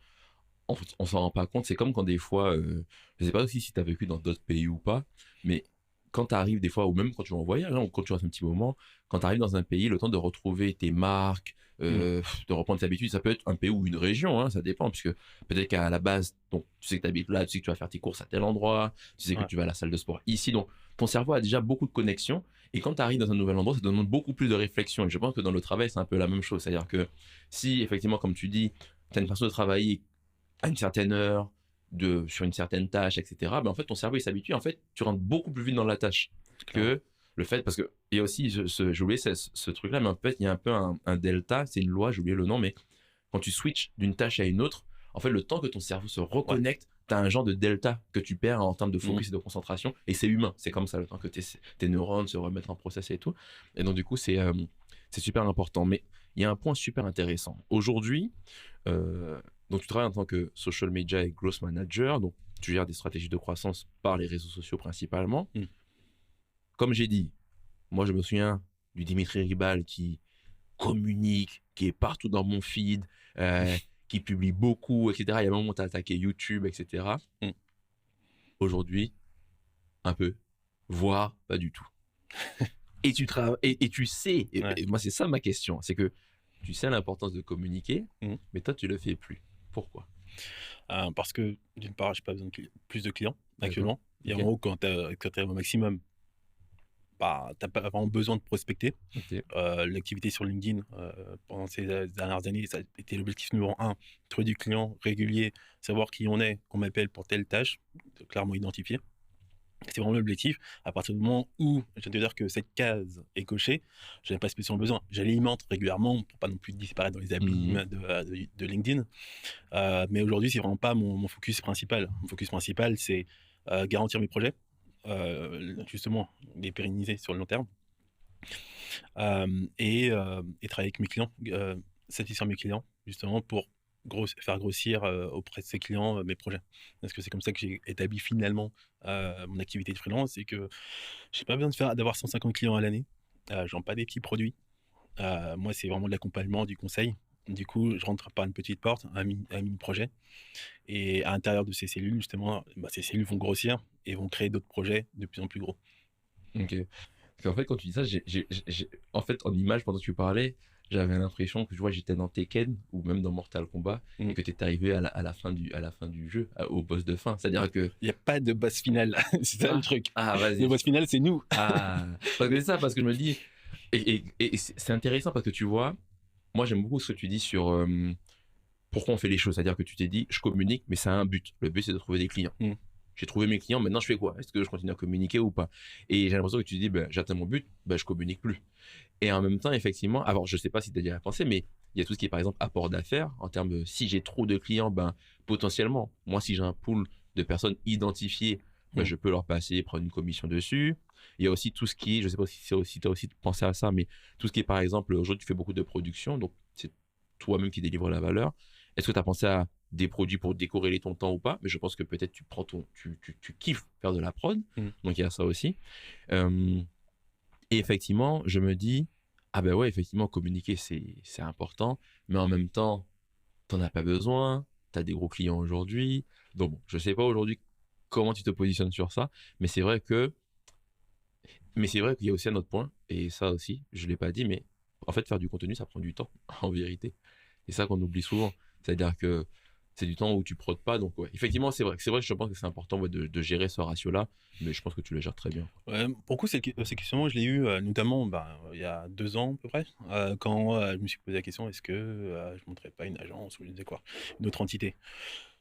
on s'en rend pas compte. C'est comme quand des fois, je sais pas aussi si tu as vécu dans d'autres pays ou pas, mais quand tu arrives des fois, ou même quand tu vas en voyage, hein, ou quand tu restes un petit moment, quand tu arrives dans un pays, le temps de retrouver tes marques, Mmh. de reprendre tes habitudes, ça peut être un pays ou une région, hein, ça dépend, puisque peut-être qu'à la base, donc, tu sais que tu habites là, tu sais que tu vas faire tes courses à tel endroit, tu sais que Ouais, tu vas à la salle de sport ici, donc ton cerveau a déjà beaucoup de connexions, et quand tu arrives dans un nouvel endroit, ça te demande beaucoup plus de réflexion, et je pense que dans le travail, c'est un peu la même chose, c'est-à-dire que si, effectivement, comme tu dis, tu as une façon de travailler à une certaine heure, sur une certaine tâche, etc., ben en fait, ton cerveau, il s'habitue. En fait, tu rentres beaucoup plus vite dans la tâche clairement. que le fait, parce que, il y a aussi, j'ai oublié ce truc-là, mais en fait, il y a un peu un delta, c'est une loi, j'ai oublié le nom, mais quand tu switches d'une tâche à une autre, en fait, le temps que ton cerveau se Ouais. reconnecte, tu as un genre de delta que tu perds en termes de Mmh. focus et de concentration, et c'est humain, c'est comme ça, le temps que tes neurones se remettent en process et tout. Et donc, du coup, c'est super important. Mais il y a un point super intéressant. Aujourd'hui, euh, donc tu travailles en tant que social media et growth manager, donc tu gères des stratégies de croissance par les réseaux sociaux principalement. Mmh. Comme j'ai dit, moi je me souviens du Dimitri Ribal qui communique, qui est partout dans mon feed, euh, qui publie beaucoup, etc. Il y a un moment où tu as attaqué YouTube, etc. Mmh. Aujourd'hui, un peu, voire pas du tout. Et tu travailles, et tu sais, Ouais. et moi c'est ça ma question, c'est que tu sais l'importance de communiquer, Mmh. mais toi tu le fais plus. Pourquoi? Parce que d'une part, j'ai pas besoin de plus de clients D'accord. actuellement et en Ok. gros quand tu es au maximum, bah, tu pas vraiment besoin de prospecter. Ok. L'activité sur LinkedIn, pendant ces dernières années, ça a été l'objectif numéro un, trouver du client régulier, savoir qui on est, qu'on m'appelle pour telle tâche, clairement identifié. C'est vraiment l'objectif. À partir du moment où je viens de dire que cette case est cochée, je n'ai pas spécialement besoin. J'alimente régulièrement pour pas non plus disparaître dans les Mhm. abîmes de LinkedIn. Mais aujourd'hui, c'est vraiment pas mon focus principal. Mon focus principal, c'est garantir mes projets, justement, les pérenniser sur le long terme, et travailler avec mes clients, satisfaire mes clients, justement, pour faire grossir auprès de ces clients mes projets. Parce que c'est comme ça que j'ai établi finalement mon activité de freelance, et que j'ai pas besoin d'avoir 150 clients à l'année. Je vends pas des petits produits. Moi, c'est vraiment de l'accompagnement, du conseil. Du coup, je rentre par une petite porte, un mini projet. Et à l'intérieur de ces cellules, justement, bah, ces cellules vont grossir et vont créer d'autres projets de plus en plus gros. Ok. Parce qu'en fait, quand tu dis ça, en fait, en image, pendant que tu parlais, j'avais l'impression que j'étais dans Tekken ou même dans Mortal Kombat et Mmh. que tu étais arrivé à la fin du jeu, au boss de fin. C'est-à-dire que. Il y a pas de boss final, c'est ça le Ah, truc. Le vas-y. boss final, c'est nous. Ah, parce que c'est ça, parce que je me dis. Et c'est intéressant parce que tu vois, moi, j'aime beaucoup ce que tu dis sur pourquoi on fait les choses. C'est-à-dire que tu t'es dit, je communique, mais ça a un but. Le but, c'est de trouver des clients. Mmh. J'ai trouvé mes clients, maintenant je fais quoi? Est-ce que je continue à communiquer ou pas? Et j'ai l'impression que tu te dis, ben, j'atteins mon but, ben, je communique plus. Et en même temps, effectivement, alors je sais pas si tu as déjà pensé, mais il y a tout ce qui est par exemple apport d'affaires, en termes de si j'ai trop de clients, ben potentiellement, moi si j'ai un pool de personnes identifiées, ben, Mmh. je peux leur passer, prendre une commission dessus. Il y a aussi tout ce qui est, je sais pas si c'est aussi, tu as aussi pensé à ça, mais tout ce qui est par exemple, aujourd'hui tu fais beaucoup de production, donc c'est toi-même qui délivre la valeur. Est-ce que tu as pensé à des produits pour décorréler ton temps ou pas? Mais je pense que peut-être tu kiffes faire de la prod, Mmh. donc il y a ça aussi. Euh, et effectivement, je me dis, ah ben ouais, effectivement, communiquer, c'est important, mais en même temps, t'en as pas besoin, t'as des gros clients aujourd'hui. Donc bon, je sais pas aujourd'hui comment tu te positionnes sur ça, mais c'est vrai que, mais c'est vrai qu'il y a aussi un autre point, et ça aussi, je l'ai pas dit, mais en fait, faire du contenu, ça prend du temps, en vérité. C'est ça qu'on oublie souvent. C'est-à-dire que c'est du temps où tu prodes pas, donc ouais. Effectivement, c'est vrai que je pense que c'est important ouais, de gérer ce ratio-là, mais je pense que tu le gères très bien. Ouais, pour le coup, cette question, je l'ai eue, notamment, ben, il y a 2 ans à peu près, quand je me suis posé la question: «Est-ce que je monterais pas une agence?» ou je ne sais quoi, une autre entité.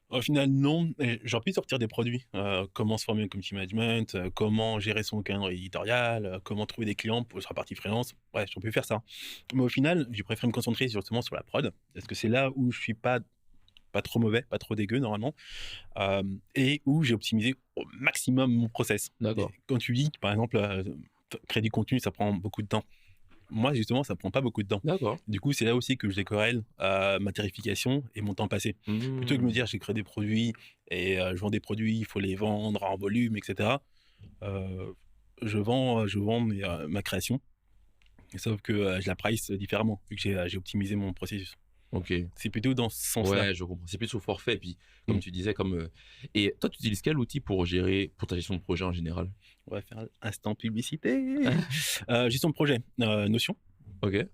Au final, non, et j'aurais pu sortir des produits, comment se former au community management, comment gérer son calendrier éditorial, comment trouver des clients pour sur la partie freelance. Ouais, j'aurais pu faire ça. Mais au final, j'ai préféré me concentrer justement sur la prod, parce que c'est là où je suis pas trop mauvais, pas trop dégueu normalement, et où j'ai optimisé au maximum mon process. D'accord. Et quand tu dis, par exemple, créer du contenu, ça prend beaucoup de temps. Moi, justement, ça prend pas beaucoup de temps. D'accord. Du coup, c'est là aussi que je décorrèle ma tarification et mon temps passé. Plutôt que de me Mmh. dire: «J'ai créé des produits et je vends des produits, il faut les vendre en volume et cetera». Heu, je vends ma création, sauf que je la price différemment vu que j'ai optimisé mon processus. Ok. C'est plutôt dans ce sens-là. Ouais, je comprends. C'est plus au forfait. Puis, comme Mm. tu disais, et toi, tu utilises quel outil pour gérer, pour ta gestion de projet en général? On va faire un instant publicité. Gestion de projet, Notion. Ok.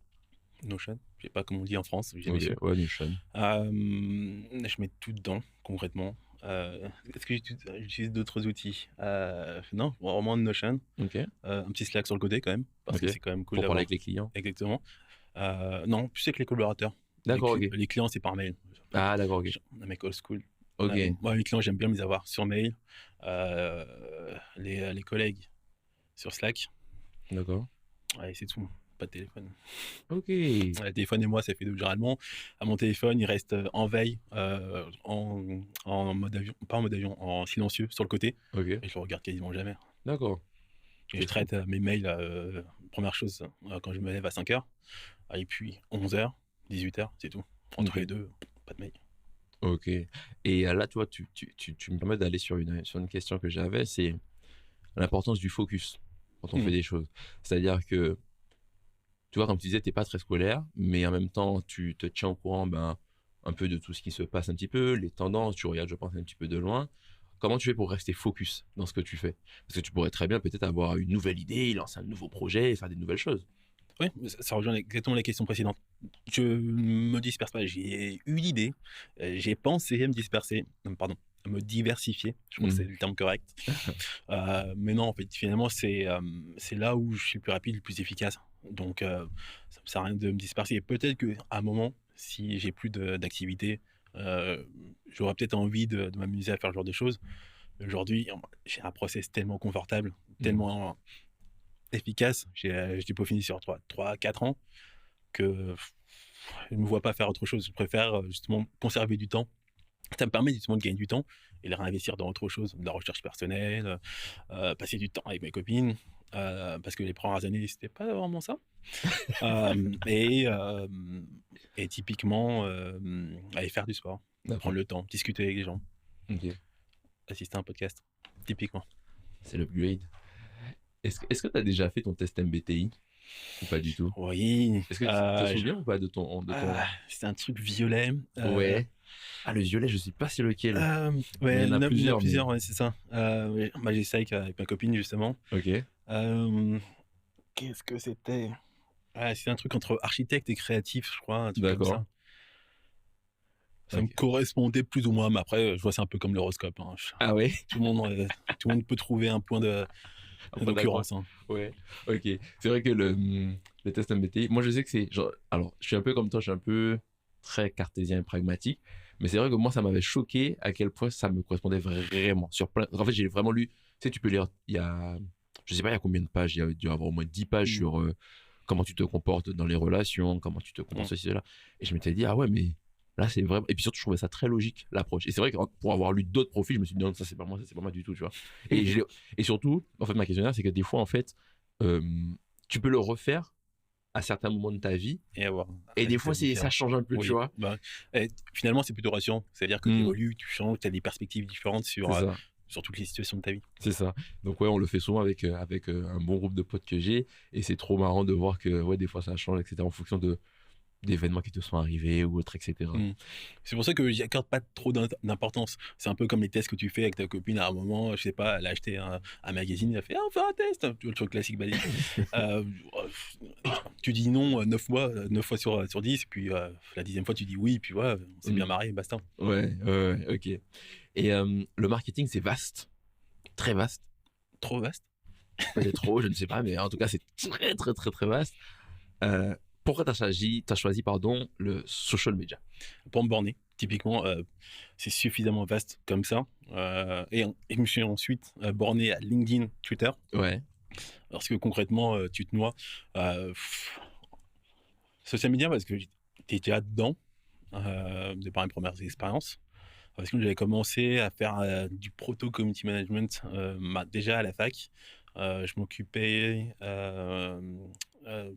Notion, je sais pas comment on dit en France, j'ai jamais Ok. su. Ouais, Notion. Je mets tout dedans, concrètement. Est-ce que j'utilise d'autres outils? Non, vraiment Notion. Ok. Un petit Slack sur le côté quand même, parce que Ok. c'est quand même cool Pour parler d'avoir. avec les clients. Exactement. Non, plus avec les collaborateurs. D'accord, ok. Les clients, c'est par mail. Ah, d'accord, ok. Un mec old school. Ok. Moi, les clients, j'aime bien les avoir sur mail. Les collègues sur Slack. D'accord. Ouais, c'est tout. Pas de téléphone. Ok. Le téléphone et moi, ça fait deux généralement. À mon téléphone, il reste en veille, en mode avion, pas en mode avion, en silencieux sur le côté. Ok. Et je le regarde quasiment jamais. D'accord. Et C'est je fou. traite mes mails, première chose, quand je me lève à 5h. Et puis 11h, 18h, c'est tout. Entre Ok. les deux, pas de mail. Ok. Et là, tu vois, tu me permets d'aller sur une question que j'avais, c'est l'importance du focus quand on fait Hmm. des choses. C'est-à-dire que, tu vois, comme tu disais, tu n'es pas très scolaire, mais en même temps, tu te tiens au courant un peu de tout ce qui se passe un petit peu, les tendances, tu regardes, je pense, un petit peu de loin. Comment tu fais pour rester focus dans ce que tu fais? Parce que tu pourrais très bien peut-être avoir une nouvelle idée, lancer un nouveau projet, faire des nouvelles choses. Oui, ça rejoint exactement la question précédente. Je me disperse pas. J'ai eu l'idée, j'ai pensé à me disperser, pardon, à me diversifier. Je crois que c'est Mhm. le terme correct. Mais non, en fait, finalement, c'est là où je suis le plus rapide, le plus efficace. Donc, ça me sert à rien de me disperser. Et peut-être qu'à un moment, si j'ai plus d'activité, j'aurais peut-être envie de m'amuser à faire ce genre de choses. Mais aujourd'hui, j'ai un process tellement confortable, Mhm. tellement efficace. Je l'ai peaufiné sur 4 ans que je ne me vois pas faire autre chose. Je préfère justement conserver du temps. Ça me permet justement de gagner du temps et le réinvestir dans autre chose, de la recherche personnelle, passer du temps avec mes copines, parce que les premières années, c'était pas vraiment ça. Et typiquement, aller faire du sport, D'accord. prendre le temps, discuter avec les gens, Ok. assister à un podcast, typiquement. C'est l'upgrade. Est-ce que tu as déjà fait ton test MBTI ou pas du tout? Oui, Est-ce que tu te souviens ou pas de ton... c'est un truc violet. Ouais. Ah, le violet, je sais pas c'est lequel. Mais il Ouais, y en a il y en a plusieurs, mais... plusieurs, ouais, c'est ça. Ouais, bah, j'essaye avec ma copine, justement. Ok. Euh, Qu'est-ce que c'était? C'est un truc entre architecte et créatif, je crois, un truc comme D'accord. ça. Ça me Ok. correspondait plus ou moins, mais après, je vois c'est un peu comme l'horoscope, hein. Ah ouais? Tout le monde, tout le monde peut trouver un point Un point d'accroche. d'occurrence, hein. Ouais. Ok. C'est vrai que le test MBTI, moi je sais que c'est genre, alors je suis un peu comme toi, je suis un peu très cartésien et pragmatique, mais c'est vrai que moi ça m'avait choqué à quel point ça me correspondait vraiment sur plein. En fait, j'ai vraiment lu, tu sais, tu peux lire, je sais pas il y a combien de pages, il y a dû y avoir au moins 10 pages Mm. sur comment tu te comportes dans les relations, comment tu te comportes Mm. ceci, cela. Et je m'étais dit, ah ouais, mais là, c'est vraiment. Et puis surtout, je trouvais ça très logique, l'approche. Et c'est vrai que pour avoir lu d'autres profils, je me suis dit, non, ça, c'est pas moi du tout, tu vois. Et, et surtout, en fait, ma questionnaire, c'est que des fois, en fait, euh, tu peux le refaire à certains moments de ta vie. Et avoir un Et des fois, résultat ça différent. change un peu, tu Oui, vois. bah, finalement, c'est plutôt rassurant. C'est-à-dire que tu Mm, évolues, tu changes, tu as des perspectives différentes c'est ça. sur toutes les situations de ta vie. C'est ça. Donc, ouais, on le fait souvent avec un bon groupe de potes que j'ai. Et c'est trop marrant de voir que, ouais, des fois, ça change, etc., en fonction d'événements qui te sont arrivés ou autres, etc. Mm. C'est pour ça que j'y accorde pas trop d'importance. C'est un peu comme les tests que tu fais avec ta copine à un moment, je sais pas, elle a acheté un magazine, elle a fait ah, on fait un test, tu vois, le truc classique basique. Euh, Tu dis non 9 fois sur 10, puis la 10e fois tu dis oui, puis voilà, on s'est bien Mm. marré, basta. Ouais, ouais, ouais, ok. Et le marketing, c'est vaste, très vaste. Trop vaste. Peut-être trop, je ne sais pas, mais en tout cas, c'est très, très, très, très vaste. Euh, Pourquoi t'as choisi, pardon, le social media? Pour me borner, typiquement, c'est suffisamment vaste comme ça. Et je me suis ensuite borné à LinkedIn, Twitter, Ouais, parce que concrètement, tu te noies. Social media, parce que t'étais là-dedans, de par mes premières expériences. Parce que j'avais commencé à faire du proto community management déjà à la fac. Je m'occupais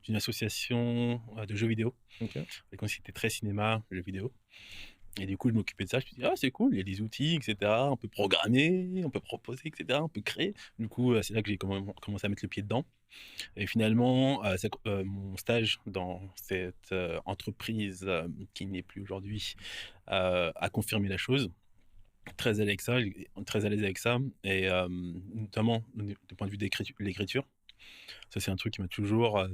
d'une association de jeux vidéo. ok. Et quand c'était très cinéma, jeux vidéo. Et du coup, je m'occupais de ça. Je me dis: «Ah, c'est cool, il y a des outils et cetera. On peut programmer, on peut proposer et cetera, on peut créer». Du coup, c'est là que j'ai commencé à mettre le pied dedans et finalement, mon stage dans cette, entreprise, qui n'est plus aujourd'hui, a confirmé la chose. Très à l'aise avec ça et notamment du point de vue l'écriture. Ça, c'est un truc qui m'a toujours,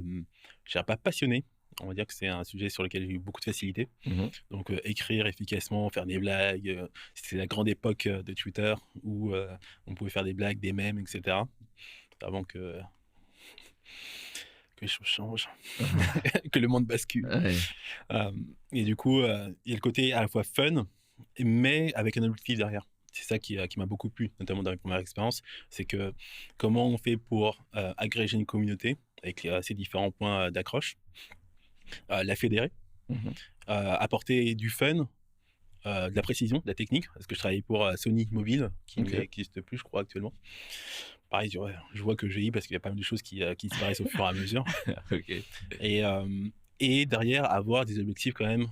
je dirais pas passionné. On va dire que c'est un sujet sur lequel j'ai eu beaucoup de facilité. Mhm. Donc, écrire efficacement, faire des blagues, c'était la grande époque, de Twitter où, on pouvait faire des blagues, des mèmes et cetera, avant que les choses changent, que le monde bascule. Ouais. Et du coup, il y a le côté à la fois fun, mais avec un objectif derrière. C'est ça qui m'a beaucoup plu, notamment dans mes premières expériences. C'est que comment on fait pour, agréger une communauté avec, ses différents points, d'accroche, la fédérer, Mhm. apporter du fun, de la précision, de la technique, parce que je travaillais pour, Sony Mobile, qui Ok. n'existe plus, je crois, actuellement. Pareil, je vois que GI parce qu'il y a pas mal de choses qui disparaissent au fur et à mesure. Ok. Et, derrière, avoir des objectifs quand même,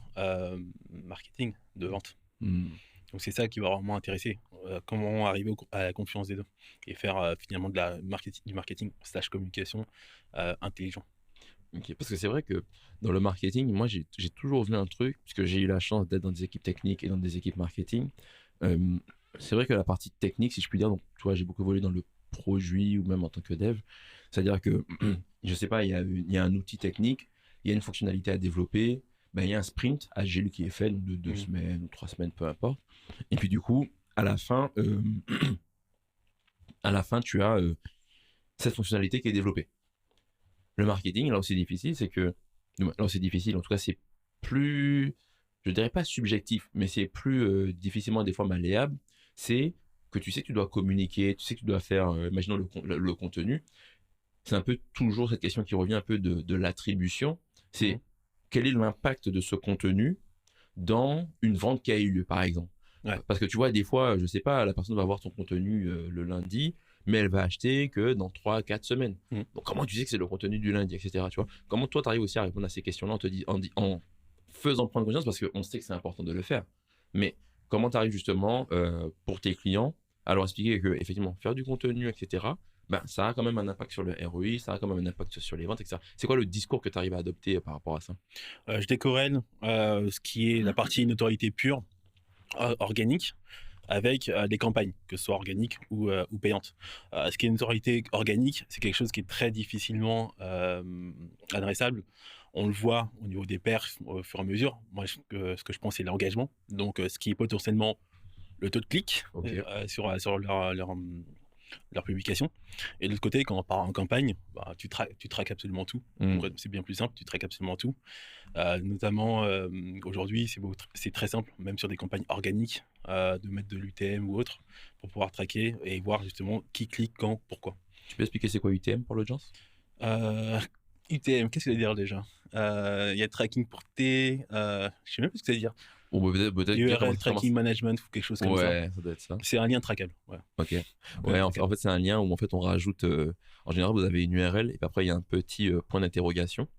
marketing, de vente. Hmm. Donc c'est ça qui va vraiment intéresser. Comment arriver à la confiance des deux et faire, finalement du marketing slash communication, intelligent. Ok. Parce que c'est vrai que dans le marketing, moi, j'ai toujours vu un truc, puisque j'ai eu la chance d'être dans des équipes techniques et dans des équipes marketing. Euh, c'est vrai que la partie technique, si je puis dire, donc, tu vois, j'ai beaucoup évolué dans le produit ou même en tant que dev. C'est-à-dire que, je sais pas, il y a un outil technique, il y a une fonctionnalité à développer, ben, il y a un sprint agile qui est fait, donc de deux Mmh. semaines ou 3 semaines, peu importe. Et puis du coup, à la fin, tu as cette fonctionnalité qui est développée. Le marketing, là où c'est difficile, c'est que, là où c'est difficile, en tout cas, c'est plus, je dirais pas subjectif, mais c'est plus difficilement des fois malléable. C'est que tu sais que tu dois communiquer, tu sais que tu dois faire, imaginons le contenu. C'est un peu toujours cette question qui revient un peu de l'attribution. Mmh. C'est quel est l'impact de ce contenu dans une vente qui a eu lieu, par exemple. Ouais. Parce que tu vois, des fois, je sais pas, la personne va voir ton contenu le lundi, mais elle va acheter que dans 3 à 4 semaines. Mmh. Donc, comment tu sais que c'est le contenu du lundi, etc. Tu vois, comment toi, tu arrives aussi à répondre à ces questions-là en faisant prendre conscience, parce qu'on sait que c'est important de le faire. Mais comment tu arrives justement pour tes clients à leur expliquer que, effectivement, faire du contenu, etc., ben, ça a quand même un impact sur le ROI, ça a quand même un impact sur les ventes, etc. C'est quoi le discours que tu arrives à adopter par rapport à ça? Je décorrèle, ce qui est la partie notoriété pure, organique, avec, des campagnes, que ce soit organiques ou payantes. Ce qui est une notoriété organique, c'est quelque chose qui est très difficilement, adressable. On le voit au niveau des perfs au fur et à mesure. Moi, ce que je pense, c'est l'engagement. Donc, ce qui est potentiellement le taux de clic, Ok. sur leur publication. Et de l'autre côté, quand on part en campagne, bah, tu traques absolument tout. Hmm. C'est bien plus simple, tu traques absolument tout. Notamment, aujourd'hui, c'est très simple, même sur des campagnes organiques, de mettre de l'UTM ou autre, pour pouvoir traquer et voir justement qui clique quand, pourquoi. Tu peux expliquer c'est quoi UTM pour l'audience? Euh, UTM, qu'est-ce que ça veut dire déjà? Il y a tracking pour T, je sais même plus ce que ça veut dire. Ou peut-être dire URL tracking management ou quelque chose comme ça. Ouais, ça doit être ça. C'est un lien traquable. Ouais. Ok. Un lien Ouais, traquable. en fait, c'est un lien où en fait on rajoute. En général, vous avez une URL et puis après il y a un petit point d'interrogation.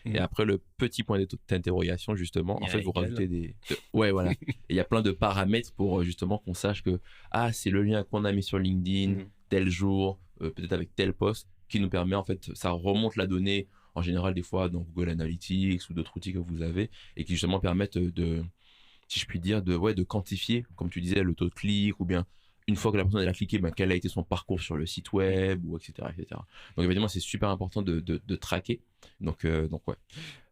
Et Mhm. après le petit point d'interrogation, justement, Il en y a fait, vous égal. rajoutez des. Ouais, voilà. Et il y a plein de paramètres pour justement qu'on sache que ah, c'est le lien qu'on a mis sur LinkedIn Mhm. tel jour, peut-être avec tel post, qui nous permet en fait, ça remonte la donnée en général des fois dans Google Analytics ou d'autres outils que vous avez et qui justement permettent de, si je puis dire, de quantifier, comme tu disais, le taux de clic ou bien une fois que la personne elle a cliqué, ben, quel a été son parcours sur le site Mhm. web ou etc. etc. Donc évidemment, c'est super important de traquer. Donc ouais.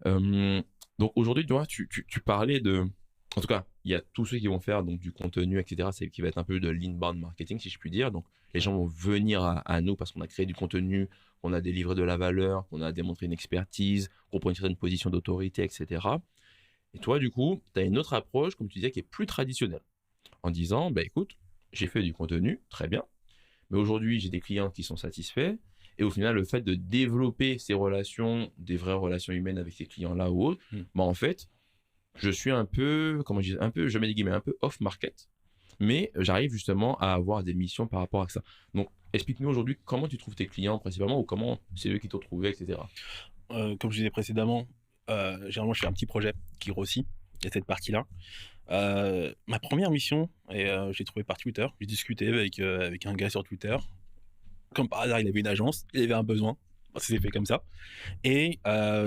Euh, donc aujourd'hui, tu vois, tu parlais de... En tout cas, il y a tous ceux qui vont faire donc, du contenu, etc. C'est qui va être un peu de l'inbound marketing, si je puis dire. Donc les Ouais. gens vont venir à nous parce qu'on a créé du contenu, qu'on a délivré de la valeur, qu'on a démontré une expertise, qu'on prend une certaine position d'autorité, etc. Et toi, du coup, tu as une autre approche, comme tu disais, qui est plus traditionnelle, en disant, bah écoute, j'ai fait du contenu, très bien, mais aujourd'hui, j'ai des clients qui sont satisfaits, et au final, le fait de développer ces relations, des vraies relations humaines avec ces clients-là ou autres, Mhm. bah en fait, je suis un peu, comment je dis, un peu, je mets des guillemets, un peu off-market, mais j'arrive justement à avoir des missions par rapport à ça. Donc, explique-nous aujourd'hui comment tu trouves tes clients principalement, ou comment c'est eux qui t'ont trouvé, etc. Comme je disais précédemment, généralement, je fais un petit projet qui grossit. Il y a cette partie-là. Ma première mission et j'ai trouvé par Twitter. J'ai discuté avec un gars sur Twitter. Comme par hasard, il avait une agence, il avait un besoin. Bah, ça s'est fait comme ça et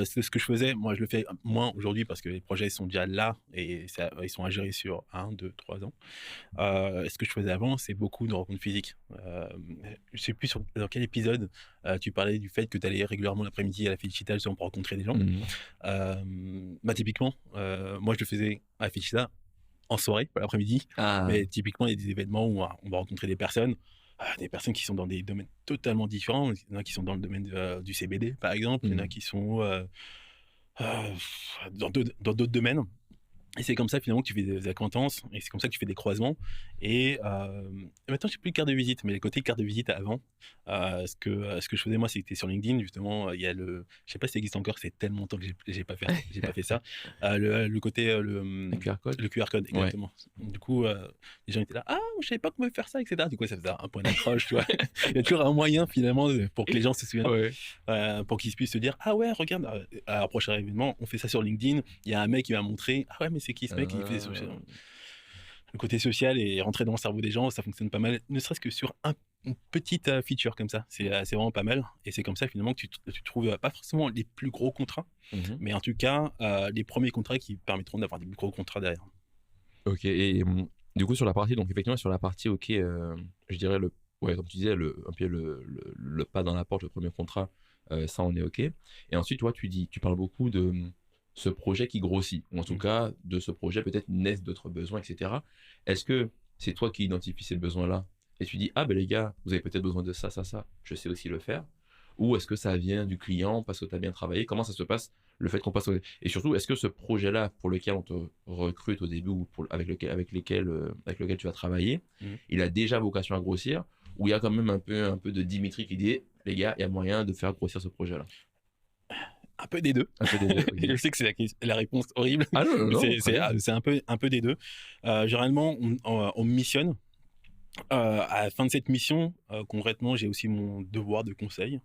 c'est ce que je faisais. Moi, je le fais moins aujourd'hui parce que les projets sont déjà là et ça ils sont à gérer sur 1, 2, 3 ans. Ce que je faisais avant, c'est beaucoup de rencontres physiques. Je sais plus dans quel épisode, tu parlais du fait que tu allais régulièrement l'après-midi à la Felicita justement pour rencontrer des gens. Mhm. Bah, typiquement, moi je le faisais à la Felicita en soirée, pas l'après-midi, Ah, mais typiquement il y a des événements où on va rencontrer des personnes qui sont dans des domaines totalement différents. Il y en a qui sont dans le domaine, du CBD par exemple, il y en a mhm. qui sont, dans d'autres domaines. Et c'est comme ça finalement que tu fais des acquaintances et c'est comme ça que tu fais des croisements et maintenant j'ai plus de carte de visite, mais le côté carte de visite avant, ce que je faisais moi, c'était sur LinkedIn justement, il y a je sais pas si ça existe encore, c'est tellement longtemps que j'ai pas fait ça, le côté, Un QR code? le QR code Ouais. exactement. Du coup, les gens étaient là: «Ah, je savais pas qu'on pouvait faire ça» et cetera. Du coup, ça faisait un point d'accroche, tu vois? Il y a toujours un moyen finalement pour que les gens se souviennent, Ouais. pour qu'ils puissent se dire: «Ah ouais, regarde, à un prochain événement, on fait ça sur LinkedIn». Il y a un mec qui m'a montré: «Ah ouais, mais c'est qui ce mec qui fait Ah. le côté social et rentrer dans le cerveau des gens, ça fonctionne pas mal, ne serait-ce que sur une petite feature comme ça. C'est vraiment pas mal. Et c'est comme ça finalement que tu trouves pas forcément les plus gros contrats, Mhm. mais en tout cas les premiers contrats qui permettront d'avoir des gros contrats derrière. Ok, et du coup, sur la partie, donc effectivement, sur la partie, ok, je dirais ouais, comme tu disais, un peu le pas dans la porte, le premier contrat, ça, on est ok. Et ensuite, toi, tu parles beaucoup de ce projet qui grossit, ou en tout Mm. cas, de ce projet, peut-être naissent d'autres besoins, etc. Est-ce que c'est toi qui identifies ces besoins-là et tu dis, ah ben les gars, vous avez peut-être besoin de ça, ça, ça, je sais aussi le faire, ou est-ce que ça vient du client parce que tu as bien travaillé? Comment ça se passe, le fait qu'on passe et surtout, est-ce que ce projet-là pour lequel on te recrute au début ou avec lequel tu vas travailler, Mm. il a déjà vocation à grossir, ou il y a quand même un peu de Dimitri qui dit, les gars, il y a moyen de faire grossir ce projet-là? Un peu des deux. Un peu des deux, ok. Je sais que c'est la réponse horrible, Ah non, non, mais non, très bien. c'est un peu des deux. Généralement, on me missionne. À la fin de cette mission, concrètement, j'ai aussi mon devoir de conseil,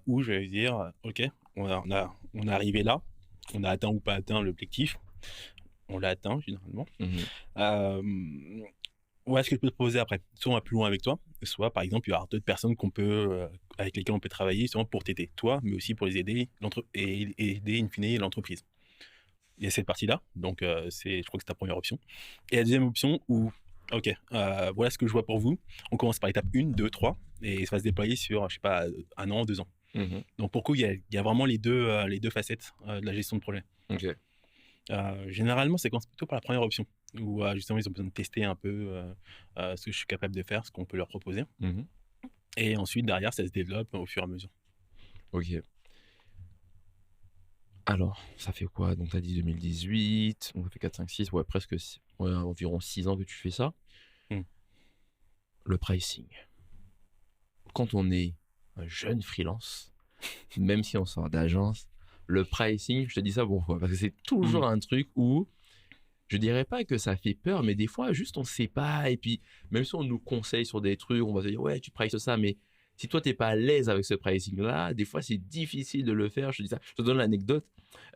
où je vais dire: «OK, on est arrivé là, on a atteint ou pas atteint l'objectif». On l'a atteint généralement. Mhm, Hem, ouais, ce que je peux te proposer après? Soit on va plus loin avec toi, soit par exemple, il y aura d'autres personnes avec lesquelles on peut travailler justement pour t'aider, toi, mais aussi pour les aider et aider in fine l'entreprise. Il y a cette partie-là, donc je crois que c'est ta première option et la deuxième option où OK, voilà ce que je vois pour vous. On commence par étape 1, 2, 3 et ça va se déployer sur, je sais pas, 1 an, 2 ans. mhm, Donc pour le coup, il y a vraiment les 2 facettes, de la gestion de projet. ok. Généralement, ça commence plutôt par la première option où, justement ils ont besoin de tester un peu, ce que je suis capable de faire, ce qu'on peut leur proposer Mhm, et ensuite derrière ça se développe au fur et à mesure. ok. Alors, ça fait quoi? Donc, tu as dit 2018, donc ça fait 4, 5, 6, ouais, presque, ouais, environ 6 ans que tu fais ça. Mmh. Le pricing. Quand on est un jeune freelance, même si on sort d'agence, le pricing, je te dis ça pourquoi? Parce que c'est Mmh. toujours un truc où, je dirais pas que ça fait peur, mais des fois, juste on sait pas. Et puis, même si on nous conseille sur des trucs, on va se dire, ouais, tu prices ça, mais si toi, t'es pas à l'aise avec ce pricing-là, des fois, c'est difficile de le faire. Je te dis ça. Je te donne l'anecdote.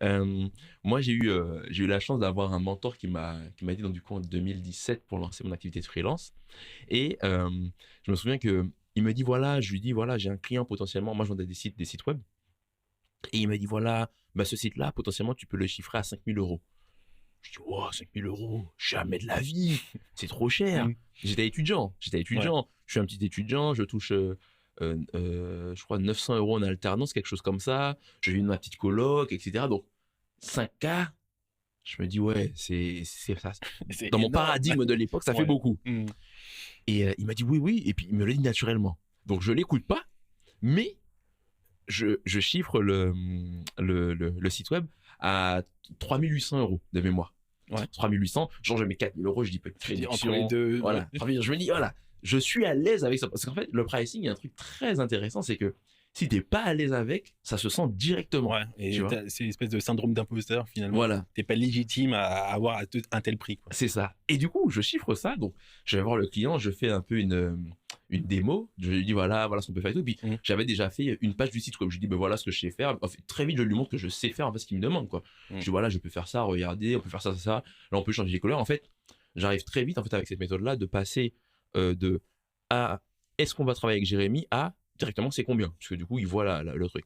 Euh, Moi, j'ai eu la chance d'avoir un mentor qui m'a aidé, donc, du coup, en 2017 pour lancer mon activité de freelance. Et je me souviens que il me dit, voilà, je lui dis, voilà, j'ai un client potentiellement. Moi, je vendais des sites web. Et il m'a dit, voilà, bah, ce site-là, potentiellement, tu peux le chiffrer à 5 000 euros. Je dis, wow, 5 000 euros, jamais de la vie, c'est trop cher. Mmh. J'étais Ouais. étudiant, je suis un petit étudiant, je touche, je crois, 900 euros en alternance, quelque chose comme ça. Je vis de ma petite coloc, etc. Donc, 5K, je me dis, ouais, c'est ça. C'est Dans mon énorme! paradigme de l'époque, ça fait Ouais. beaucoup. Mmh. Et il m'a dit, oui, oui, et puis il me l'a dit naturellement. Donc, je l'écoute pas, mais je chiffre le site web à 3 800 euros de mémoire. Ouais. 3 800, genre je mets 4 000 euros, je dis petite Tu dis entre les réduction. 2, ouais. Voilà. 3 000, je me dis, voilà, je suis à l'aise avec ça. Parce qu'en fait, le pricing, il y a un truc très intéressant, c'est que si t'es pas à l'aise avec, ça se sent directement. Ouais, et Tu vois. c'est une espèce de syndrome d'imposteur finalement. Voilà, T'es pas légitime à avoir un tel prix, quoi. c'est ça. Et du coup, je chiffre ça. Donc, je vais voir le client, je fais un peu une démo. Je lui dis voilà ce qu'on peut faire et tout. Puis, Mmh. j'avais déjà fait une page du site web. Je lui dis ben voilà ce que je sais faire. En fait, très vite, je lui montre que je sais faire en fait ce qu'il me demande, quoi. Mmh. Je dis voilà, je peux faire ça, regardez, on peut faire ça, ça, ça. Là, on peut changer les couleurs. En fait, j'arrive très vite en fait avec cette méthode-là de passer de à est-ce qu'on va travailler avec Jérémy à directement c'est combien, parce que du coup il voit le truc.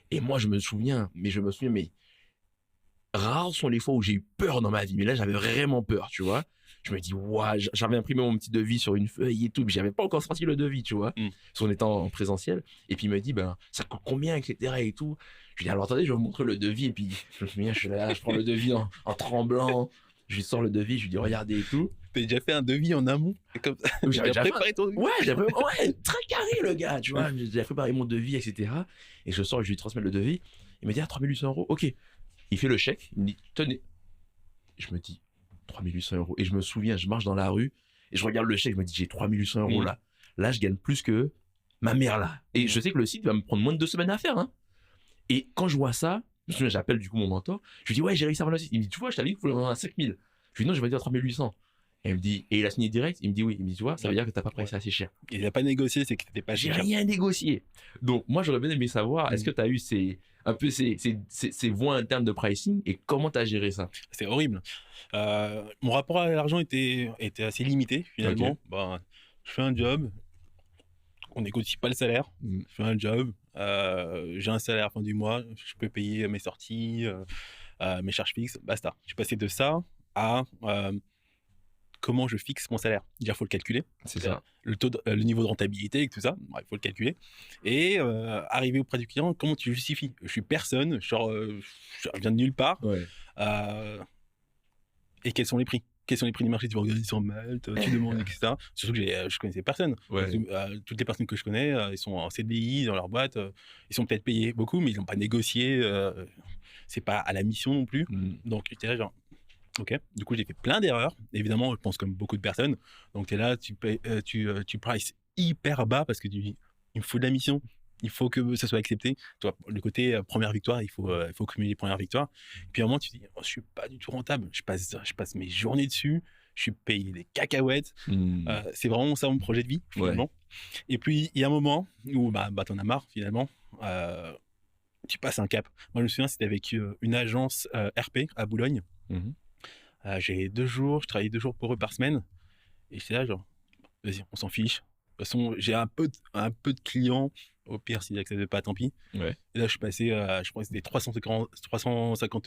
Et moi je me souviens, mais rares sont les fois où j'ai eu peur dans ma vie, mais là j'avais vraiment peur, tu vois. Je me dis ouah, j'avais imprimé mon petit devis sur une feuille et tout, mais j'avais pas encore sorti le devis, tu vois, Mmh. parce qu'on était en présentiel. Et puis il me dit ben ça coûte combien, etc. et tout. Je lui dis alors attendez, je vais vous montrer le devis. Et puis je me souviens, je suis là, je prends le devis en tremblant. Je lui sors le devis, je lui dis regardez et tout. T'as déjà fait un devis en amont? Comme ça, Donc, t'as j'avais déjà fait préparé ton devis? Ouais, j'avais vraiment, ouais, très carré le gars, tu vois. J'ai préparé mon devis, etc. Et je sors et je lui transmets le devis. Il me dit, ah, 3 800 €. Ok. Il fait le chèque. Il me dit, tenez. Et je me dis, 3 800 €. Et je me souviens, je marche dans la rue et je regarde le chèque. Je me dis, j'ai 3 800 € là. Là, je gagne plus que ma mère là. Et je sais que le site va me prendre moins de 2 semaines à faire, hein. Et quand je vois ça, je me souviens, j'appelle du coup mon mentor. Je lui dis, ouais, j'ai réussi à vendre le site. Il me dit, tu vois, je t'avais dit qu'il faut le vendre à 5 000. Je lui dis, non, je vais dire 3 800. Et il me dit, et il a signé direct? Il me dit oui. Il me dit, tu vois, ça veut dire que t'as pas pricé assez cher. Il a pas négocié, c'est que c'était pas J'ai cher. rien négocié. Donc, moi, j'aurais bien aimé savoir, est-ce que tu as eu ces voies internes de pricing et comment tu as géré ça? C'est horrible. Mon rapport à l'argent était assez limité finalement. Ok. Ben, je fais un job, on négocie pas le salaire. Mm. Je fais un job, j'ai un salaire à la fin du mois, je peux payer mes sorties, mes charges fixes, basta. Je suis passé de ça à comment je fixe mon salaire. Déjà, il faut le calculer. C'est ça. Le niveau de rentabilité et tout ça, il faut le calculer. Et arriver auprès du client, comment tu justifies? Je suis personne, je viens de nulle part. Ouais. Euh, et quels sont les prix? Quels sont les prix du marché? Tu vas regarder sur Malte, tu demandes, etc. Surtout que je connaissais personne. Ouais. Toutes les personnes que je connais, ils sont en CDI dans leur boîte. Ils sont peut-être payés beaucoup, mais ils n'ont pas négocié. C'est pas à la mission non plus. Mm. Donc, j'étais là, genre, ok. Du coup, j'ai fait plein d'erreurs. Évidemment, je pense comme beaucoup de personnes. Donc, tu es là, tu prices hyper bas parce que tu dis, il me faut de la mission. Il faut que ça soit accepté. Toi, le côté première victoire, il faut cumuler les premières victoires. Puis à un moment, tu te dis, oh, je suis pas du tout rentable. Je passe mes journées dessus. Je suis payé des cacahuètes. Mm. C'est vraiment ça mon projet de vie, finalement. Et puis, il y a un moment où t'en as marre, finalement. Tu passes un cap. Moi, je me souviens, c'était avec une agence RP à Boulogne. Mhm. Je travaillais 2 jours pour eux par semaine. Et j'étais là, genre, vas-y, on s'en fiche. De toute façon, j'ai un peu de clients. Au pire, s'ils n'acceptent pas, tant pis. Ouais. Et là, je suis passé, je crois que c'était 350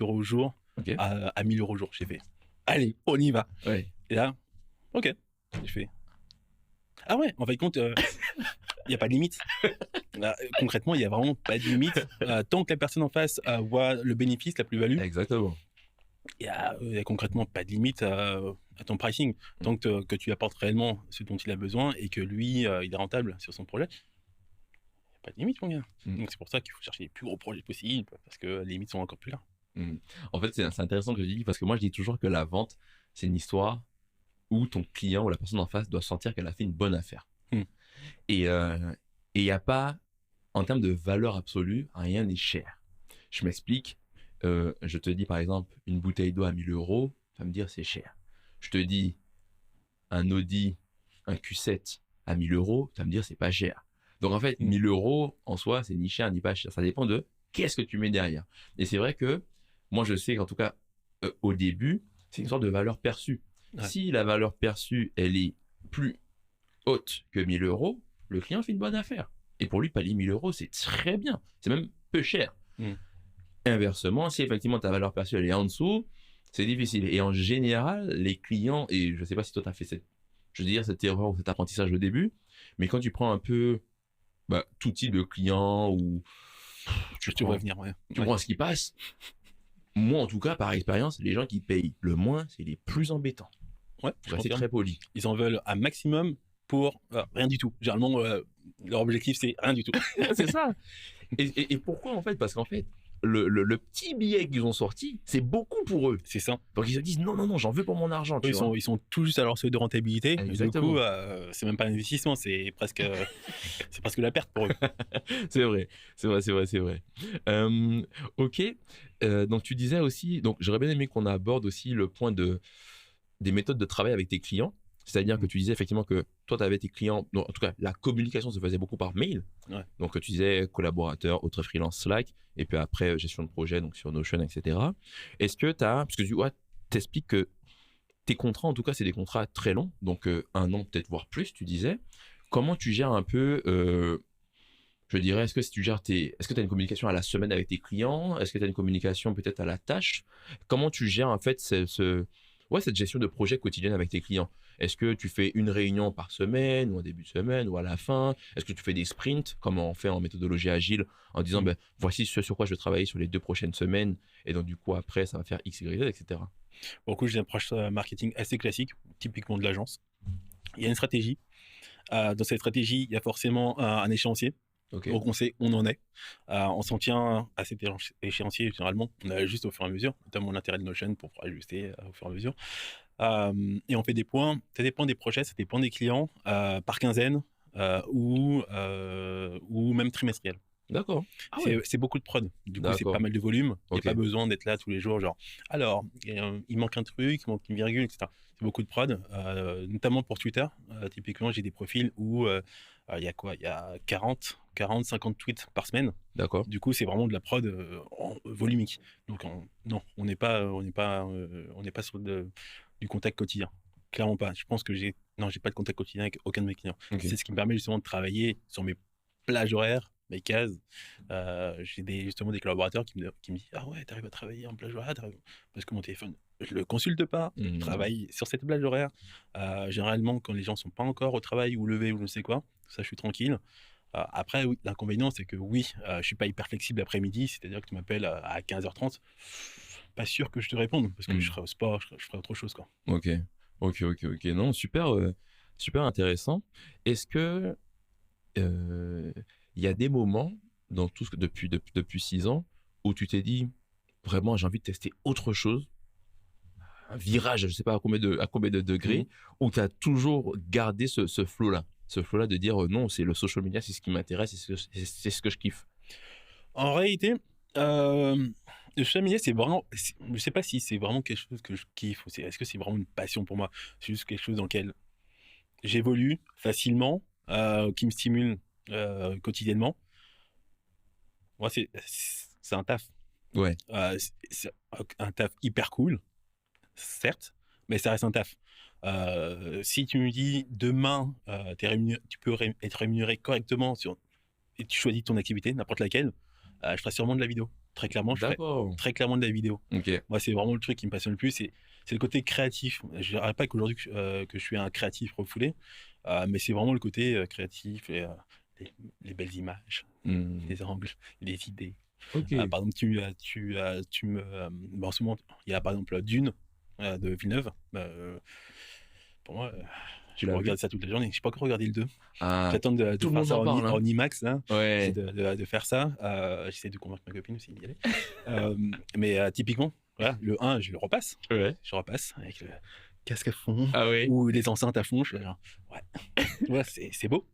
€ au jour Ok. à 1 000 € au jour. J'ai fait, allez, on y va. Ouais. Et là, ok. J'ai fait, ah ouais, en fin de compte, il n'y a pas de limite. Concrètement, il n'y a vraiment pas de limite. Tant que la personne en face voit le bénéfice, la plus-value, Exactement. il n'y a concrètement pas de limite à ton pricing. Tant que tu apportes réellement ce dont il a besoin et que lui, il est rentable sur son projet, il n'y a pas de limite, mon gars. Donc, c'est pour ça qu'il faut chercher les plus gros projets possibles parce que les limites sont encore plus là. Mm. En fait, c'est intéressant que je dis parce que moi, je dis toujours que la vente, c'est une histoire où ton client ou la personne en face doit sentir qu'elle a fait une bonne affaire. Et il n'y a pas, en termes de valeur absolue, rien n'est cher. Je m'explique. Je te dis par exemple une bouteille d'eau à 1 000 €, tu vas me dire c'est cher. Je te dis un Audi, un Q7 à 1 000 €, tu vas me dire c'est pas cher. Donc en fait, 1 000 € en soi, c'est ni cher ni pas cher. Ça dépend de qu'est-ce que tu mets derrière. Et c'est vrai que moi je sais qu'en tout cas au début, c'est une sorte de valeur perçue. Ouais. Si la valeur perçue elle est plus haute que 1 000 €, le client fait une bonne affaire. Et pour lui, payer 1 000 €, c'est très bien. C'est même peu cher. Inversement, si effectivement ta valeur perçue elle est en dessous, c'est difficile. Et en général, les clients, et je ne sais pas si toi tu as fait cette erreur ou cet apprentissage au début, mais quand tu prends un peu tout type de client ou Tu vois venir, ouais. tu prends ce qui passe, moi en tout cas par expérience, les gens qui payent le moins, c'est les plus embêtants. Ouais, Pour rester très poli. Ils en veulent un maximum pour rien du tout. Généralement, leur objectif, c'est rien du tout. C'est ça. Et pourquoi en fait? Parce qu'en fait, le petit billet qu'ils ont sorti, c'est beaucoup pour eux. C'est ça. Donc ils se disent non, non, non, j'en veux pour mon argent, Eux, tu vois. ils sont tout juste à leur seuil de rentabilité. Et du coup, Exactement. c'est même pas un investissement, c'est presque la perte pour eux. C'est vrai, c'est vrai, c'est vrai, c'est vrai. Ok. Donc tu disais aussi, donc j'aurais bien aimé qu'on aborde aussi le point des méthodes de travail avec tes clients. C'est-à-dire que tu disais effectivement que toi, tu avais tes clients, en tout cas, la communication se faisait beaucoup par mail. Ouais. Donc, tu disais collaborateur, autre freelance Slack, et puis après, gestion de projet, donc sur Notion, etc. Est-ce que tu as, parce que tu t'expliques que tes contrats, en tout cas, c'est des contrats très longs, donc 1 an, peut-être, voire plus, tu disais. Comment tu gères un peu, je dirais, est-ce que si tu gères est-ce que tu as une communication à la semaine avec tes clients? Est-ce que tu as une communication peut-être à la tâche? Comment tu gères en fait cette gestion de projet quotidienne avec tes clients? Est-ce que tu fais une réunion par semaine ou en début de semaine ou à la fin? Est-ce que tu fais des sprints comme on fait en méthodologie agile en disant Mm. ben, voici ce sur quoi je vais travailler sur les 2 prochaines semaines et donc du coup après ça va faire X, Y, Z, etc. Pour le coup, j'ai une approche marketing assez classique, typiquement de l'agence. Il y a une stratégie. Dans cette stratégie, il y a forcément un échéancier. Ok. Donc on sait où on en est. On s'en tient à cet échéancier généralement. On ajuste au fur et à mesure, notamment l'intérêt de Notion pour pouvoir ajuster au fur et à mesure. Et on fait des points. Ça dépend des projets, ça dépend des clients, par quinzaine ou même trimestriel. D'accord. Ah ouais. C'est beaucoup de prod. Du coup, c'est pas D'accord. mal de volume. Il n'y a Ok. pas besoin d'être là tous les jours, genre, alors, il manque un truc, il manque une virgule, etc. C'est beaucoup de prod, notamment pour Twitter. Typiquement, j'ai des profils où il y a quoi? Il y a 40, 50 tweets par semaine. D'accord. Du coup, c'est vraiment de la prod volumique. Donc, non, on n'est pas, sur du contact quotidien. Clairement pas. Je pense que j'ai pas de contact quotidien avec aucun de mes clients. Ok. C'est ce qui me permet justement de travailler sur mes plages horaires, mes cases. J'ai justement des collaborateurs qui me disent ah ouais, t'arrives à travailler en plage horaire, parce que mon téléphone, je le consulte pas, je Mhm. travaille sur cette plage horaire. Généralement, quand les gens sont pas encore au travail ou levés ou je ne sais quoi, ça, je suis tranquille. Après, oui, l'inconvénient, c'est que oui, je suis pas hyper flexible l'après-midi, c'est-à-dire que tu m'appelles à 15h30, pas sûr que je te réponde, parce que je Mhm. serai au sport, je ferai autre chose, quoi. Ok. Ok. Ok. Ok. Non, super, super intéressant. Est-ce que euh, il y a des moments dans tout ce que depuis 6 ans où tu t'es dit vraiment j'ai envie de tester autre chose, un virage, je sais pas à combien de Mhm. degrés, où tu as toujours gardé ce flow-là. Ce flow-là de dire non, c'est le social media, c'est ce qui m'intéresse, c'est ce que je kiffe. En réalité, le social media, c'est vraiment, je sais pas si c'est vraiment quelque chose que je kiffe, ou est-ce que c'est vraiment une passion pour moi? C'est juste quelque chose dans lequel j'évolue facilement, qui me stimule quotidiennement. Moi, c'est un taf. Ouais, C'est un taf hyper cool, certes, mais ça reste un taf. Si tu me dis demain, tu peux être rémunéré correctement et tu choisis ton activité, n'importe laquelle, je ferai sûrement de la vidéo. Très clairement, je ferai d'accord. très clairement de la vidéo. Ok. Moi, c'est vraiment le truc qui me passionne le plus, c'est le côté créatif. Je dirais pas qu'aujourd'hui que je suis un créatif refoulé, mais c'est vraiment le côté créatif, les, les belles images, Hmm. les angles, les idées. Ok. Par exemple, tu me, en ce moment, il y a par exemple Dune de Villeneuve. Pour moi, Tu je l'as peux vu? regarder ça toute la journée. Je n'ai pas encore regardé le 2. Ah, J'attends de tout le faire monde ça en parle, hein? en IMAX, là. J'essaie Ouais. de faire ça. J'essaie de convaincre ma copine aussi d'y aller. Mais typiquement, voilà, le 1, je le repasse. Ouais. Je repasse avec le casque à fond Ah ouais. ou des enceintes à fond. Je suis là, genre, ouais, tu vois, c'est beau.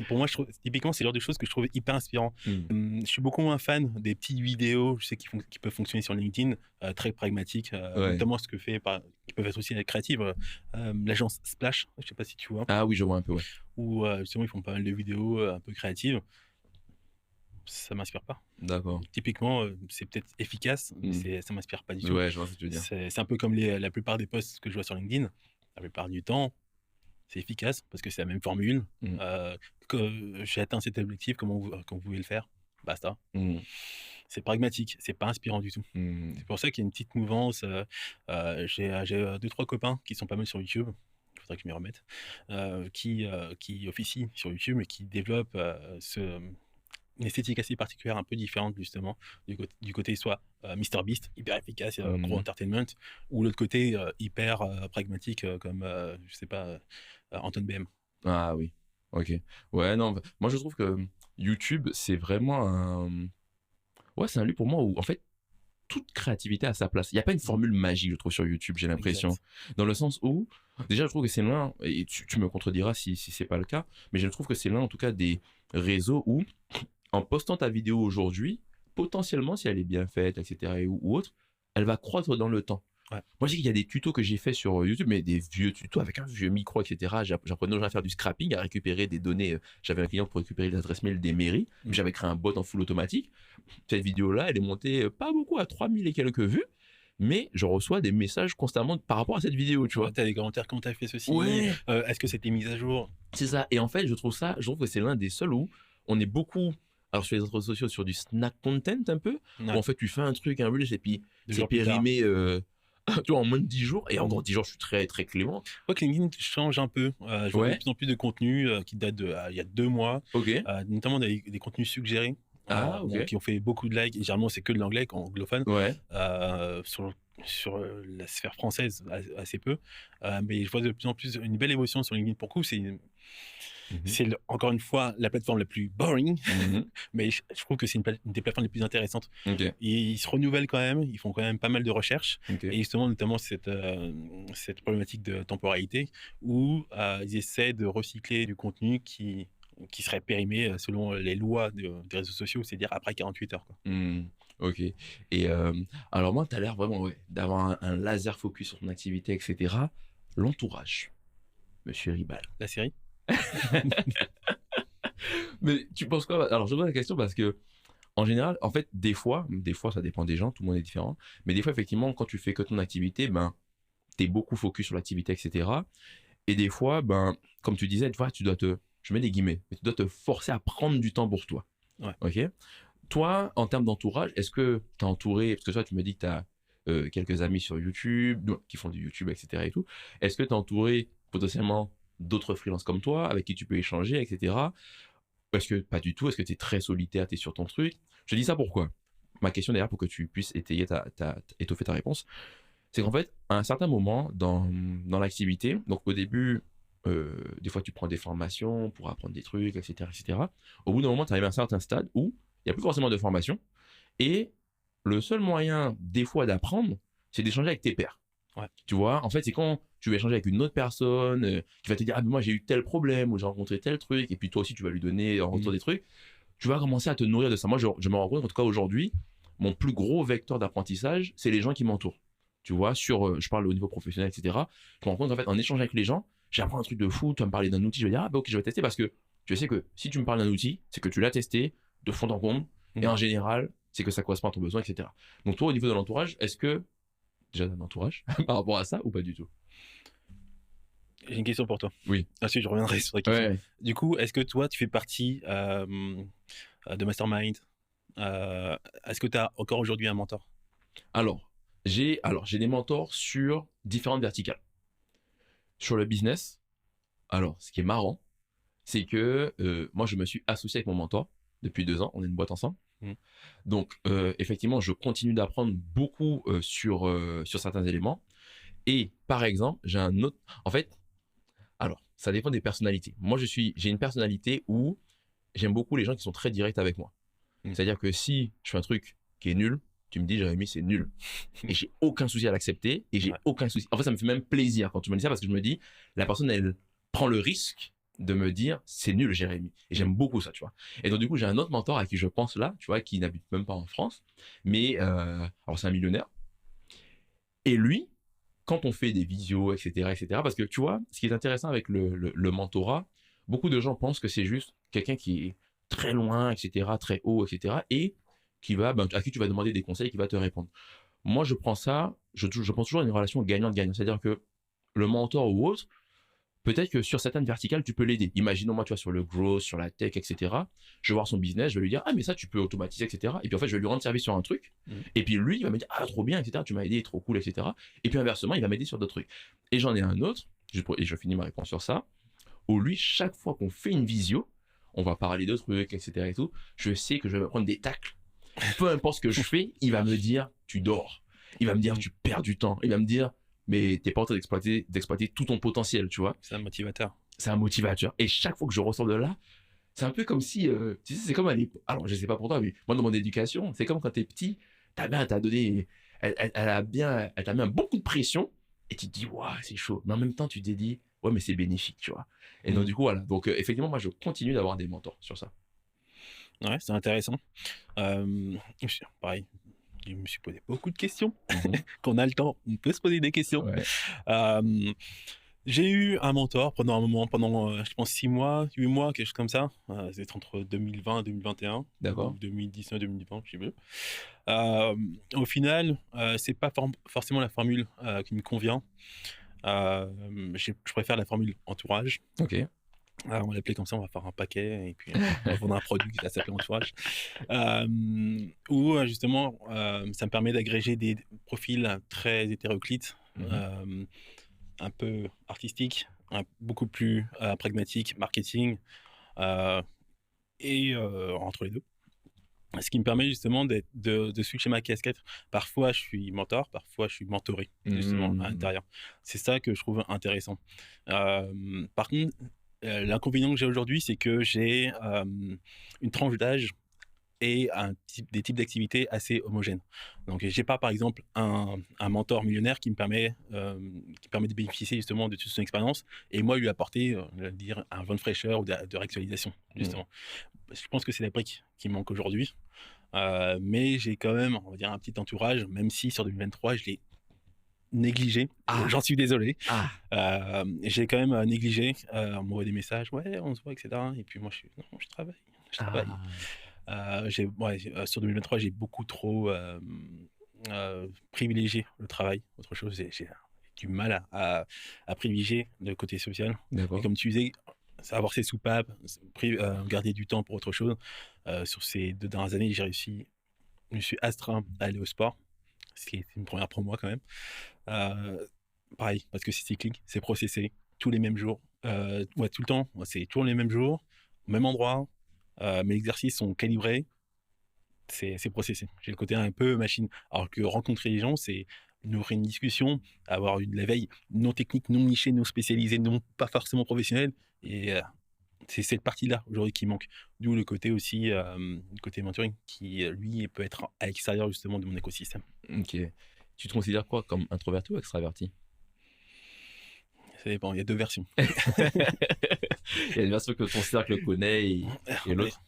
Pour moi, typiquement, c'est le genre de choses que je trouve hyper inspirant. Hmm. Je suis beaucoup moins fan des petites vidéos, je sais, qui peuvent fonctionner sur LinkedIn, très pragmatiques, Ouais. notamment ce que fait, qui peuvent être aussi créatives, l'agence Splash, je sais pas si tu vois, Ah oui, je vois un peu, ouais. où justement ils font pas mal de vidéos un peu créatives. Ça m'inspire pas. D'accord. Typiquement, c'est peut-être efficace, mais Hmm. ça m'inspire pas du tout. Ouais, je vois ce que tu veux dire. C'est un peu comme la plupart des posts que je vois sur LinkedIn. La plupart du temps, c'est efficace parce que c'est la même formule. Hmm. Que j'ai atteint cet objectif, comme vous pouvez le faire, basta. Hmm. C'est pragmatique, c'est pas inspirant du tout. Hmm. C'est pour ça qu'il y a une petite mouvance. J'ai 2-3 copains qui sont pas mal sur YouTube. Il faudrait que je m'y remette. Qui officient sur YouTube et qui développent une esthétique assez particulière, un peu différente justement, du côté soit MrBeast, hyper efficace, gros Hmm. entertainment, ou l'autre côté hyper pragmatique, comme, je sais pas, Anton BM. Ah oui. Ok. Ouais, non, moi je trouve que YouTube, c'est vraiment Ouais, c'est un lieu pour moi où, en fait, toute créativité a sa place. Il n'y a pas une formule magique, je trouve, sur YouTube, j'ai l'impression. Exact. Dans le sens où, déjà, je trouve que c'est l'un, et tu me contrediras si c'est pas le cas, mais je trouve que c'est l'un, en tout cas, des réseaux où, en postant ta vidéo aujourd'hui, potentiellement, si elle est bien faite, etc., ou autre, elle va croître dans le temps. Ouais. Moi, je sais qu'il y a des tutos que j'ai fait sur YouTube, mais des vieux tutos avec un vieux micro, etc. J'apprenais aux gens à faire du scrapping, à récupérer des données. J'avais un client pour récupérer les adresses mail des mairies. J'avais créé un bot en full automatique. Cette vidéo-là, elle est montée pas beaucoup, à 3000 et quelques vues, mais je reçois des messages constamment par rapport à cette vidéo, tu vois. Tu as des commentaires, comment tu as fait ceci? Ouais, Est-ce que c'était mis à jour? c'est ça. Et en fait, je trouve que c'est l'un des seuls où on est beaucoup, alors sur les réseaux sociaux, sur du snack content un peu, où Ouais, en fait, tu fais un truc, un reel, et puis 2 c'est jours plus tard. périmé, tu vois, en moins de 10 jours. Et encore 10 jours, je suis très, très clément. Je crois que LinkedIn change un peu. Je vois de Ouais, plus en plus de contenus qui datent il y a 2 mois, ok. notamment des contenus suggérés, Ah, bon, ok. qui ont fait beaucoup de likes. Et généralement, c'est que de l'anglais, anglophone, Ouais. sur la sphère française, assez peu. Mais je vois de plus en plus une belle évolution sur LinkedIn. Pour le coup, Mhm. encore une fois la plateforme la plus boring, Mhm. mais je trouve que c'est une des plateformes les plus intéressantes. Ok. Et ils se renouvellent quand même, ils font quand même pas mal de recherches. Ok. Et justement, notamment cette problématique de temporalité où ils essaient de recycler du contenu qui serait périmé selon les lois des réseaux sociaux, c'est-à-dire après 48 heures, quoi. Hmm. Ok. Et alors moi, tu as l'air vraiment ouais, d'avoir un laser focus sur ton activité, etc. L'entourage, Monsieur Ribal. La série? Mais tu penses quoi? Alors je pose la question parce que en général, en fait, des fois, ça dépend des gens, tout le monde est différent. Mais des fois, effectivement, quand tu fais que ton activité, ben, t'es beaucoup focus sur l'activité, etc. Et des fois, ben, comme tu disais, tu vois, je mets des guillemets, mais tu dois te forcer à prendre du temps pour toi. Ouais. Ok? Toi, en termes d'entourage, est-ce que tu es entouré, parce que toi, tu me dis que tu as quelques amis sur YouTube, qui font du YouTube, etc. et tout. Est-ce que tu es entouré potentiellement d'autres freelances comme toi, avec qui tu peux échanger, etc. Est-ce que pas du tout? Est-ce que tu es très solitaire, tu es sur ton truc? Je dis ça pourquoi? Ma question d'ailleurs, pour que tu puisses étoffer ta réponse, c'est qu'en fait, à un certain moment dans l'activité, donc au début, des fois tu prends des formations pour apprendre des trucs, etc. etc. Au bout d'un moment, tu arrives à un certain stade où il n'y a plus forcément de formation et le seul moyen, des fois, d'apprendre, c'est d'échanger avec tes pairs. Ouais. Tu vois, en fait, c'est quand tu vas échanger avec une autre personne qui va te dire, ah, mais moi j'ai eu tel problème ou j'ai rencontré tel truc, et puis toi aussi tu vas lui donner en retour des trucs, tu vas commencer à te nourrir de ça. Moi, je me rends compte, en tout cas aujourd'hui, mon plus gros vecteur d'apprentissage, c'est les gens qui m'entourent. Tu vois, je parle au niveau professionnel, etc. Je me rends compte qu'en fait, en échangeant avec les gens, j'apprends un truc de fou. Tu vas me parler d'un outil, je vais dire, ah, bah ok, je vais tester parce que je sais que si tu me parles d'un outil, c'est que tu l'as testé de fond en comble, et en général, c'est que ça correspond à ton besoin, etc. Donc, toi, au niveau de l'entourage, est-ce que déjà d'un entourage par rapport à ça ou pas du tout? J'ai une question pour toi. Oui. Ensuite, je reviendrai sur la question. Ouais. Du coup, est-ce que toi, tu fais partie de Mastermind? Est-ce que tu as encore aujourd'hui un mentor? J'ai des mentors sur différentes verticales. Sur le business, alors, ce qui est marrant, c'est que moi, je me suis associé avec mon mentor depuis 2 ans. On est une boîte ensemble. Mm. Donc, effectivement, je continue d'apprendre beaucoup sur certains éléments. Et par exemple, j'ai un autre. En fait, alors, ça dépend des personnalités. Moi, j'ai une personnalité où j'aime beaucoup les gens qui sont très directs avec moi. Mm. C'est-à-dire que si je fais un truc qui est nul, tu me dis, Jérémy, c'est nul. Et j'ai aucun souci à l'accepter. Et j'ai Ouais. aucun souci. En fait, ça me fait même plaisir quand tu me dis ça parce que je me dis, la personne, elle prend le risque de me dire, c'est nul, Jérémy. Et j'aime beaucoup ça, tu vois. Et donc, du coup, j'ai un autre mentor à qui je pense là, tu vois, qui n'habite même pas en France. Mais, alors, c'est un millionnaire. Et lui, quand on fait des visios, etc., parce que tu vois, ce qui est intéressant avec le mentorat, beaucoup de gens pensent que c'est juste quelqu'un qui est très loin, etc., très haut, etc., et à qui tu vas demander des conseils, qui va te répondre. Moi, je prends ça, je pense toujours à une relation gagnant-gagnant, c'est-à-dire que le mentor ou autre, peut-être que sur certaines verticales, tu peux l'aider. Imaginons moi, tu vois, sur le growth, sur la tech, etc. Je vais voir son business, je vais lui dire, ah, mais ça, tu peux automatiser, etc. Et puis en fait, je vais lui rendre service sur un truc. Et puis lui, il va me dire, ah, trop bien, etc. Tu m'as aidé, trop cool, etc. Et puis inversement, il va m'aider sur d'autres trucs. Et j'en ai un autre, et je finis ma réponse sur ça, où lui, chaque fois qu'on fait une visio, on va parler de trucs, etc. et tout, je sais que je vais me prendre des tacles. Peu importe ce que je fais, il va me dire, tu dors. Il va me dire, tu perds du temps. Il va me dire, mais t'es pas en train d'exploiter tout ton potentiel, tu vois. C'est un motivateur. C'est un motivateur. Et chaque fois que je ressors de là, C'est un peu comme si, tu sais, c'est comme à l'époque. Alors, je sais pas pour toi, mais moi, dans mon éducation, c'est comme quand t'es petit, ta mère t'a donné, elle t'a mis un beaucoup de pression, et tu te dis, waouh, c'est chaud. Mais en même temps, tu t'es dit, ouais, mais c'est bénéfique, tu vois. Et donc, Mmh. du coup, voilà. Donc, effectivement, moi, je continue d'avoir des mentors sur ça. Ouais, c'est intéressant. Pareil, je me suis posé beaucoup de questions. Mhm. Quand on a le temps, on peut se poser des questions. Ouais, Hem, j'ai eu un mentor pendant un moment, pendant, je pense 6 mois, 8 mois, quelque chose comme ça. C'est entre 2020 et 2021 ou d'accord. 2019-2020, je sais plus. Au final, c'est pas forcément la formule, qui me convient. Je préfère la formule entourage. Ok. On va l'appeler comme ça, on va faire un paquet et puis on va vendre un produit qui va s'appeler entourage. Où justement, ça me permet d'agréger des profils très hétéroclites, Mhm. hem, un peu artistiques, beaucoup plus, pragmatiques, marketing, heu entre les 2. Ce qui me permet justement de switcher ma casquette. Parfois, je suis mentor, parfois je suis mentoré, justement, à Mhm. l'intérieur. C'est ça que je trouve intéressant. Par contre, l'inconvénient que j'ai aujourd'hui, c'est que j'ai, une tranche d'âge et des types d'activités assez homogènes. Donc j'ai pas, par exemple, un mentor millionnaire qui me permet de bénéficier justement de toute son expérience et moi lui apporter, je vais dire un vent de fraîcheur ou de réactualisation, Mhm. justement. Je pense que c'est la brique qui manque aujourd'hui. Mais j'ai quand même, on va dire, un petit entourage, même si sur 2023, je l'ai négligé. Ah, J'en suis désolé. ah, J'ai quand même négligé. On m'envoie des messages, ouais, on se voit, etc. Et puis moi, je suis, non, je travaille. Je travaille. ah. Sur 2023, j'ai beaucoup trop privilégié le travail. Autre chose, j'ai du mal à privilégier le côté social. Et D'accord. comme tu disais, avoir ses soupapes, garder du temps pour autre chose. Sur ces 2 dernières années, je me suis astreint à aller au sport, ce qui est une première pour moi quand même. Euh, Pareil, parce que c'est cyclique, c'est processé, tous les mêmes jours, ouais, tout le temps, ouais, c'est toujours les mêmes jours, au même endroit, mes exercices sont calibrés, c'est processé. J'ai le côté un peu machine. Alors que rencontrer les gens, c'est nourrir une discussion, avoir une la veille non technique, non nichée, non spécialisée, non pas forcément professionnelle. Et c'est cette partie-là aujourd'hui qui manque. D'où le côté aussi, le côté mentoring qui, lui, peut être à l'extérieur justement de mon écosystème. Ok. Tu te considères quoi comme introverti ou extraverti? Ça dépend, il y a 2 versions. Il y a une version que ton cercle connaît et Ouais. l'autre?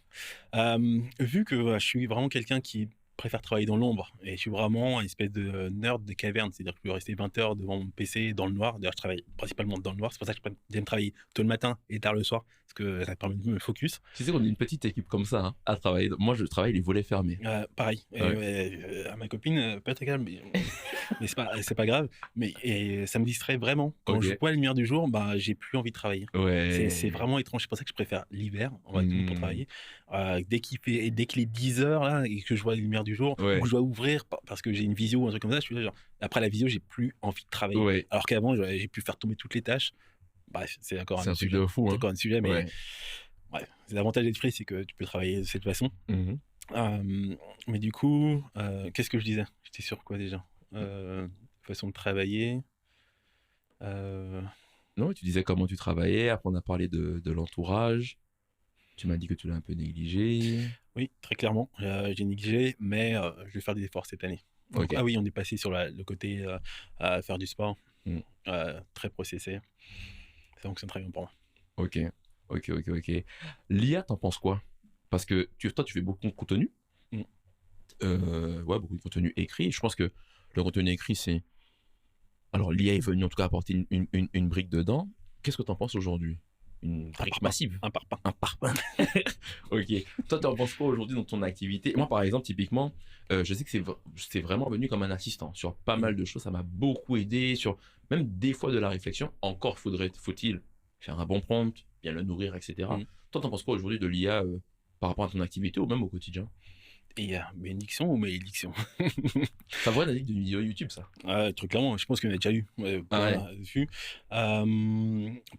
Vu que, je suis vraiment quelqu'un qui préfère travailler dans l'ombre et je suis vraiment une espèce de nerd de caverne, c'est-à-dire que je peux rester 20 heures devant mon PC dans le noir. D'ailleurs, je travaille principalement dans le noir, c'est pour ça que j'aime travailler tôt le matin et tard le soir parce que ça permet de me focus. Tu sais qu'on est une petite équipe comme ça, hein, à travailler. Moi, je travaille les volets fermés. Pareil, Ouais. ouais, à ma copine, pas très calme, mais c'est pas grave. Mais et ça me distrait vraiment. Quand je Ok. vois la lumière du jour, bah, j'ai plus envie de travailler. C'est Ouais. vraiment étrange. C'est pour ça que je préfère l'hiver, on va dire, pour Hmm. travailler. Dès qu'il est 10 heures là et que je vois la lumière du jour ou que Ouais. je dois ouvrir parce que j'ai une visio ou un truc comme ça, je suis là genre après la visio, j'ai plus envie de travailler. Ouais. Alors qu'avant, j'ai pu faire tomber toutes les tâches. Bref, c'est encore un C'est un autre truc sujet. de fou, C'est hein. encore un sujet, mais Ouais. ouais, l'avantage d'être free, c'est que tu peux travailler de cette façon. Mhm. Mais du coup, qu'est-ce que je disais? J'étais sur quoi déjà? Façon de travailler, heu, Non, tu disais comment tu travaillais. Après, on a parlé de l'entourage. Tu m'as dit que tu l'as un peu négligé. oui, très clairement, j'ai négligé, mais je vais faire des efforts cette année. Donc Ok. ah oui, on est passé sur le côté, faire du sport, Hmm. très processé. Ça fonctionne très bien pour moi. Ok. Ok, ok, ok. L'IA, t'en penses quoi? Parce que toi, tu fais beaucoup de contenu. Mmh. Ouais, beaucoup de contenu écrit. Je pense que le contenu écrit, c'est. Alors, l'IA est venue en tout cas apporter une brique dedans. Qu'est-ce que tu en penses aujourd'hui? Une Un brique parpaing, massive. un parpaing. Un parpaing. Ok. Toi, tu en penses quoi aujourd'hui dans ton activité? Moi, par exemple, typiquement, je sais que c'est vraiment venu comme un assistant sur pas Mmh. mal de choses. Ça m'a beaucoup aidé sur même des fois de la réflexion. Encore faut-il faire un bon prompt, bien le nourrir, etc. Mmh. Toi, t'en penses quoi aujourd'hui de l'IA par rapport à ton activité ou même au quotidien? Et bénédiction ou malédiction? Ça pourrait être une vidéo YouTube, ça. Très clairement, je pense qu'il y en a déjà eu, Ah plein ouais. là-dessus.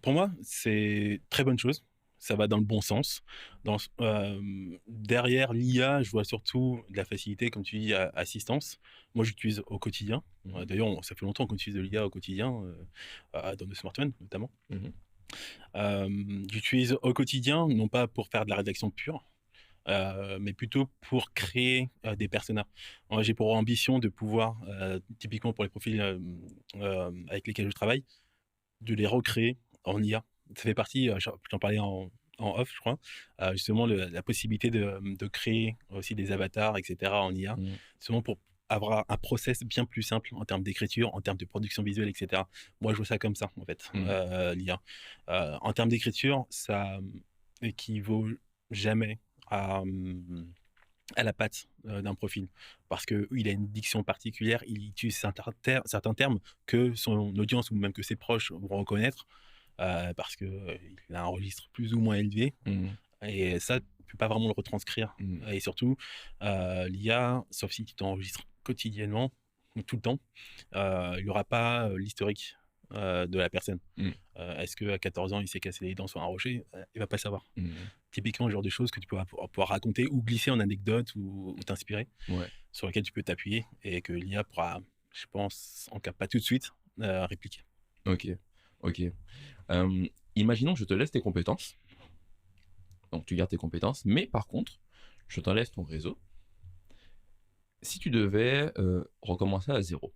Pour moi, c'est très bonne chose. Ça va dans le bon sens. Derrière l'IA, je vois surtout de la facilité, comme tu dis, assistance. Moi, j'utilise au quotidien. Mhm. D'ailleurs, ça fait longtemps qu'on utilise de l'IA au quotidien, dans nos smartphones notamment. Mhm. J'utilise au quotidien, non pas pour faire de la rédaction pure, mais plutôt pour créer, des personas. Moi, j'ai pour ambition de pouvoir, typiquement pour les profils, avec lesquels je travaille, de les recréer en IA. Ça fait partie, j'en parlais en off, je crois, justement la possibilité de créer aussi des avatars et cetera en IA, Mmh. justement pour avoir un process bien plus simple en termes d'écriture, en termes de production visuelle et cetera. Moi, je vois ça comme ça, en fait, Mmh. l'IA. En termes d'écriture, ça, équivaut jamais à, à la patte, d'un profil. Parce qu'il a une diction particulière, il utilise certains termes que son audience ou même que ses proches vont reconnaître, parce qu'il a un registre plus ou moins élevé Mmh. et ça, tu peux pas vraiment le retranscrire Mmh. et surtout, l'IA, sauf si tu t'enregistres quotidiennement, tout le temps, il y aura pas, l'historique, de la personne. Mmh. Est-ce qu'à 14 ans, il s'est cassé les dents sur un rocher? Il va pas savoir. Mmh. Typiquement, le genre de choses que tu pourras pouvoir raconter ou glisser en anecdote ou t'inspirer, Ouais. sur lesquelles tu peux t'appuyer et que l'IA pourra, je pense, en cas pas tout de suite, répliquer. OK. OK. Imaginons que je te laisse tes compétences, donc tu gardes tes compétences, mais par contre, je t'enlève ton réseau. Si tu devais, recommencer à zéro,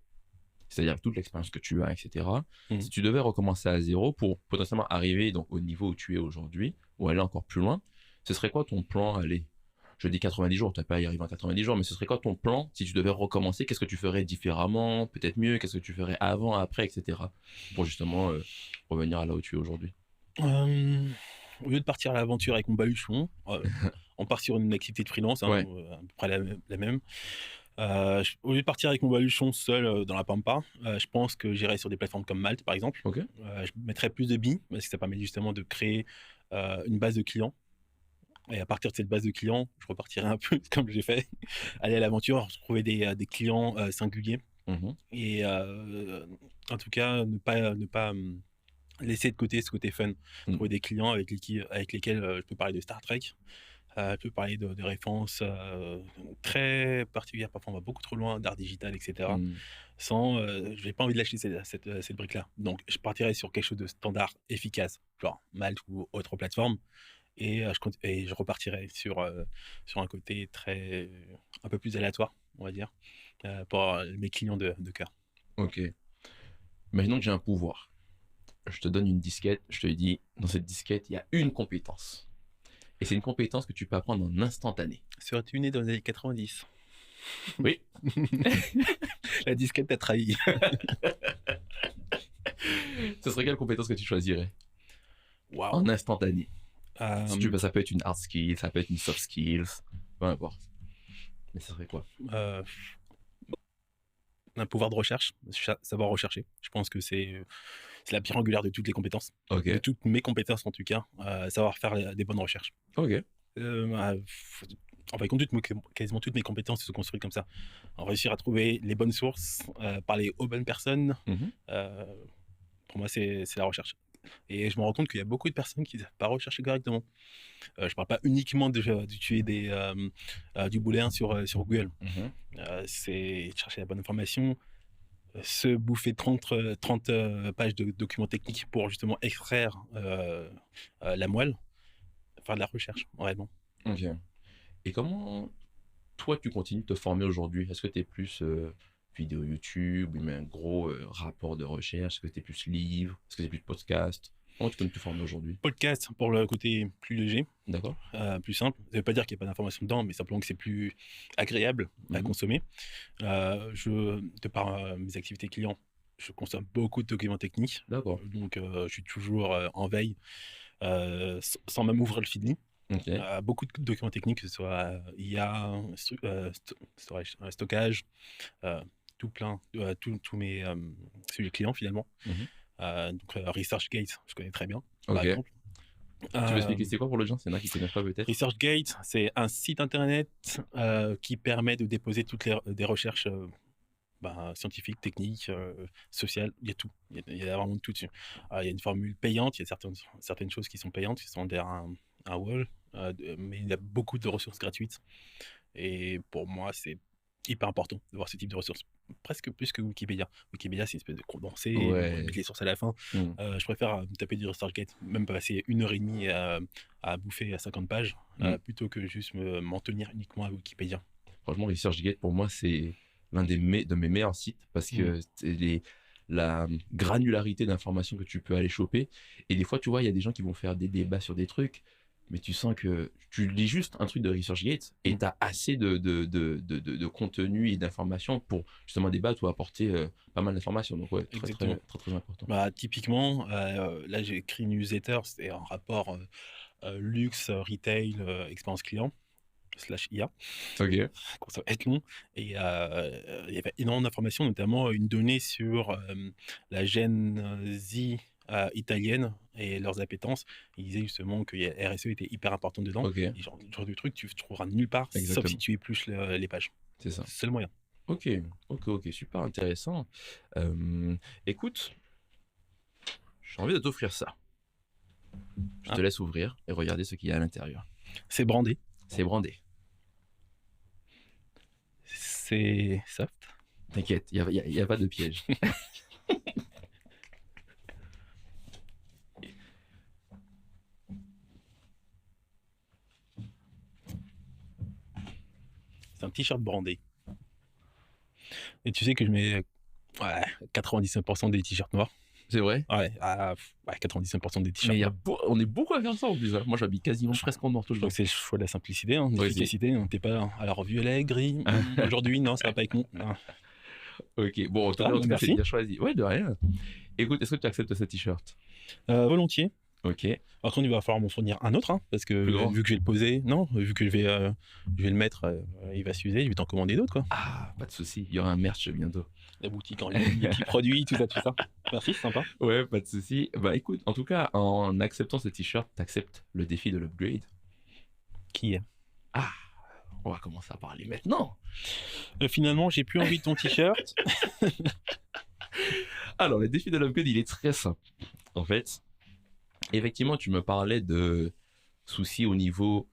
c'est-à-dire avec toute l'expérience que tu as et cetera, Mmh. si tu devais recommencer à zéro pour potentiellement arriver donc au niveau où tu es aujourd'hui ou aller encore plus loin, ce serait quoi ton plan? Allez, je dis 90 jours, tu vas pas y arriver en 90 jours, mais ce serait quoi ton plan si tu devais recommencer? Qu'est-ce que tu ferais différemment? Peut-être mieux? Qu'est-ce que tu ferais avant, après et cetera? Pour justement, revenir à là où tu es aujourd'hui? Hem, Au lieu de partir à l'aventure avec mon baluchon, on part sur une activité de freelance, hein, Ouais, à peu près la même. Au lieu de partir avec mon baluchon seul, dans la pampa, je pense que j'irai sur des plateformes comme Malte, par exemple. OK. Je mettrai plus de billes parce que ça permet justement de créer, une base de clients et à partir de cette base de clients, je repartirai un peu comme j'ai fait, aller à l'aventure, trouver des clients, singuliers Mmh. et en tout cas ne pas, laisser de côté ce côté fun. Mmh. Trouver des clients avec lesquels, je peux parler de Star Trek, je peux parler de références, très particulières. Parfois, on va beaucoup trop loin, d'art digital et cetera, Mmh. sans, j'ai pas envie de lâcher cette brique-là. Donc je partirais sur quelque chose de standard, efficace, genre Malte ou autre plateforme et je repartirais sur un côté très un peu plus aléatoire, on va dire, pour mes clients de cœur. OK. Imaginons que j'ai un pouvoir. Je te donne une disquette, je te dis, dans cette disquette, il y a une compétence. Et c'est une compétence que tu peux apprendre en instantané. Serais-tu né dans les années 90? Oui. La disquette t'a trahi. Ce serait quelle compétence que tu choisirais? Waouh! En instantané. Si tu Hem, veux, ça peut être une hard skill, ça peut être une soft skills, peu importe. Mais ce serait quoi? heu, un pouvoir de recherche, savoir rechercher. Je pense que c'est la pierre angulaire de toutes les compétences, de OK. toutes mes compétences en tout cas, savoir faire des bonnes recherches. OK. F En fin de compte, quasiment toutes mes compétences se sont construites comme ça. En réussir à trouver les bonnes sources, parler aux bonnes personnes, Mmh. heu, pour moi c'est la recherche et je me rends compte qu'il y a beaucoup de personnes qui ne savent pas rechercher correctement. Je parle pas uniquement de tuer du booléen sur Google. Mmh. C'est chercher la bonne information, se bouffer 30 pages de documents techniques pour justement extraire, la moelle, faire de la recherche, réellement. OK. Et comment toi, tu continues de te former aujourd'hui? Est-ce que tu es plus, vidéo YouTube ou même un gros, rapport de recherche? Est-ce que tu es plus livre? Est-ce que tu es plus podcast? Comment tu continues de te former aujourd'hui? Podcast pour le côté plus léger, D'accord. plus simple. Ça veut pas dire qu'il y a pas d'informations dedans, mais simplement que c'est plus agréable à Mmh. consommer. De par, mes activités clients, je consomme beaucoup de documents techniques, D'accord. donc je suis toujours, en veille, sans même ouvrir le feedly. OK. Beaucoup de documents techniques, que ce soit, IA, stockage, heu, tout plein, tous mes, sujets clients finalement. Mmh. Donc ResearchGate, je connais très bien, par OK. exemple. Tu veux expliquer Hem, c'est quoi pour les gens? S'il y en a qui connaissent pas peut-être? ResearchGate, c'est un site internet, qui permet de déposer toutes des recherches, scientifiques, techniques, sociales, il y a tout. Il y a vraiment tout dessus. Il y a une formule payante, il y a certaines choses qui sont payantes, qui sont derrière un wall, mais il y a beaucoup de ressources gratuites et pour moi, c'est hyper important de voir ce type de ressources. presque plus que Wikipédia. Wikipédia, c'est une espèce de condensé, on Ouais. remet les sources à la fin. Hmm. Je préfère me taper du ResearchGate, même passer 1 heure et demie à bouffer à 50 pages, Mm. plutôt que juste m'en tenir uniquement à Wikipédia. Franchement, ResearchGate, pour moi, c'est l'un de mes meilleurs sites parce que c'est la granularité d'informations que tu peux aller choper. Et des fois, tu vois, il y a des gens qui vont faire des débats sur des trucs, mais tu sens que tu lis juste un truc de ResearchGate et tu as assez de contenu et d'informations pour justement débattre ou apporter pas mal d'informations. Donc, ouais, très, très, Exactement. très, très important. Bah, typiquement, là, j'ai écrit une newsletter, c'était un rapport luxe, retail, expérience client, slash IA. Ok. Ça va être long. Et il y avait énormément d'informations, notamment une donnée sur la Gen Z italienne et leurs appétences. Ils disaient justement que RSE était hyper important dedans. Ok. Et genre de truc, tu trouveras nulle part, sauf Exactement. si tu épluches les pages. C'est ça. C'est le moyen. Ok, super intéressant. Écoute, j'ai envie de t'offrir ça. Je te Ah. laisse ouvrir et regarder ce qu'il y a à l'intérieur. C'est brandé. C'est brandé. C'est soft. T'inquiète, il n'y a pas de piège. C'est un t-shirt brandé. Et tu sais que je mets 99% des t-shirts noirs. C'est vrai? Ouais, 99% des t-shirts Mais noirs. on est beaucoup à faire ça en plus. Hein. Moi, j'habite quasiment presque en noir tout Je le crois temps. que c'est le choix de la simplicité, hein, de Ouais, l'efficacité. T'es pas à la revue, elle est gris. Aujourd'hui, non, ça va pas avec moi. Non. Ok, bon, en tout Ah, cas, merci. c'est bien choisi. Ouais, de rien. Écoute, est-ce que tu acceptes ce t-shirt? Volontiers. Ok. Par contre, il va falloir m'en fournir un autre, hein, parce que Plus grand. vu que je vais le poser, non, vu que je vais le mettre, il va s'user, je vais t'en commander d'autres, quoi. Ah, pas de souci. Il y aura un merch bientôt. La boutique en ligne, les petits produits, tout ça, tout ça. Merci, c'est sympa. Ouais, pas de souci. Bah écoute, en tout cas, en acceptant ce t-shirt, t'acceptes le défi de l'upgrade. Qui est On va commencer à parler maintenant. Finalement, j'ai plus envie de ton t-shirt. Alors, le défi de l'upgrade, il est très simple. En fait, effectivement, tu me parlais de soucis au niveau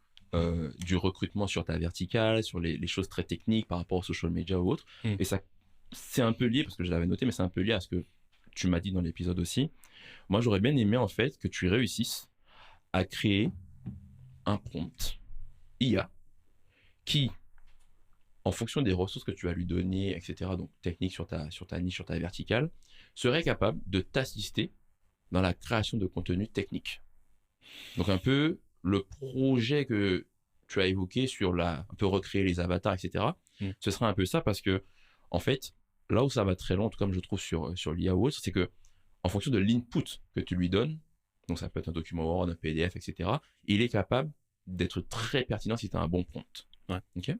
du recrutement sur ta verticale, sur les choses très techniques par rapport aux social media ou autres. Et ça, c'est un peu lié, parce que je l'avais noté, mais c'est un peu lié à ce que tu m'as dit dans l'épisode aussi. Moi, j'aurais bien aimé, en fait, que tu réussisses à créer un prompt IA qui, en fonction des ressources que tu vas lui donner, etc., donc technique sur ta niche, sur ta verticale, serait capable de t'assister dans la création de contenu technique. Donc un peu le projet que tu as évoqué sur un peu recréer les avatars, etc., ce serait un peu ça, parce que, en fait, là où ça va très loin, en tout cas, comme je trouve sur l'IA ou autre, c'est que, en fonction de l'input que tu lui donnes, donc ça peut être un document Word, un PDF, etc., il est capable d'être très pertinent si tu as un bon prompt. Ouais. Ok.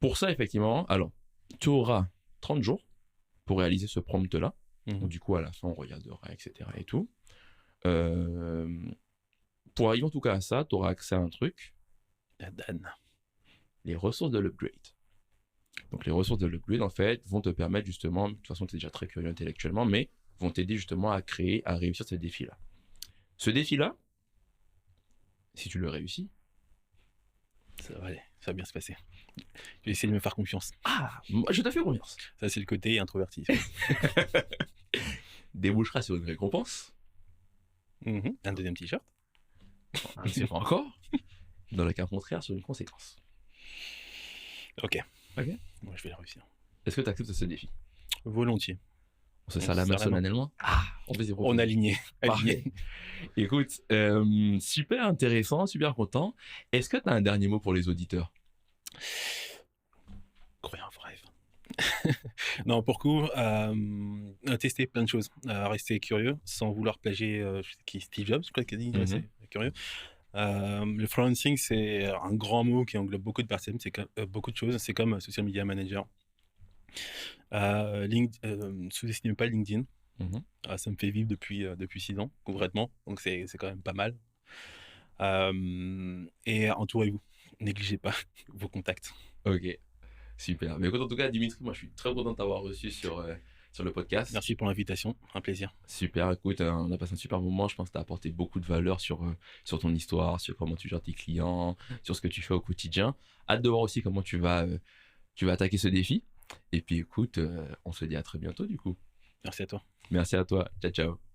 Pour ça, effectivement, alors, tu auras 30 jours pour réaliser ce prompt-là. Donc, du coup, à la fin, on regardera, etc. et tout. Pour arriver en tout cas à ça, tu auras accès à un truc. La Dan. Les ressources de l'upgrade. Donc, les ressources de l'upgrade, en fait, vont te permettre justement, de toute façon, tu es déjà très curieux intellectuellement, mais vont t'aider justement à réussir ce défi-là. Ce défi-là, si tu le réussis, Ça va bien se passer. Je vais essayer de me faire confiance. moi, je te fais confiance. Ça, c'est le côté introverti. Débouchera sur une récompense. Un deuxième t-shirt. Je ne sais pas encore. Dans le cas contraire, sur une conséquence. Ok. Ok. Moi, je vais le réussir. Est-ce que tu acceptes ce défi? Volontiers. On se serre la main solennellement. On a aligné. Parfait. Écoute, super intéressant, super content. Est-ce que tu as un dernier mot pour les auditeurs? Croyez en vos rêves. Non, pour coup, tester plein de choses. Rester curieux, sans vouloir plagier Steve Jobs, je crois qu'il a dit. Rester curieux. Le freelancing, c'est un grand mot qui englobe beaucoup de personnes, beaucoup de choses. C'est comme social media manager. Sous-estimez pas LinkedIn. Ça me fait vivre depuis 6 ans, concrètement. Donc, c'est quand même pas mal. Et entourez-vous. Négligez pas vos contacts. Ok, super. Mais écoute, en tout cas, Dimitri, moi, je suis très content de t'avoir reçu sur le podcast. Merci pour l'invitation. Un plaisir. Super. Écoute, on a passé un super moment. Je pense que tu as apporté beaucoup de valeur sur ton histoire, sur comment tu gères tes clients, sur ce que tu fais au quotidien. Hâte de voir aussi comment tu vas attaquer ce défi. Et puis écoute, on se dit à très bientôt du coup. Merci à toi. Merci à toi. Ciao, ciao.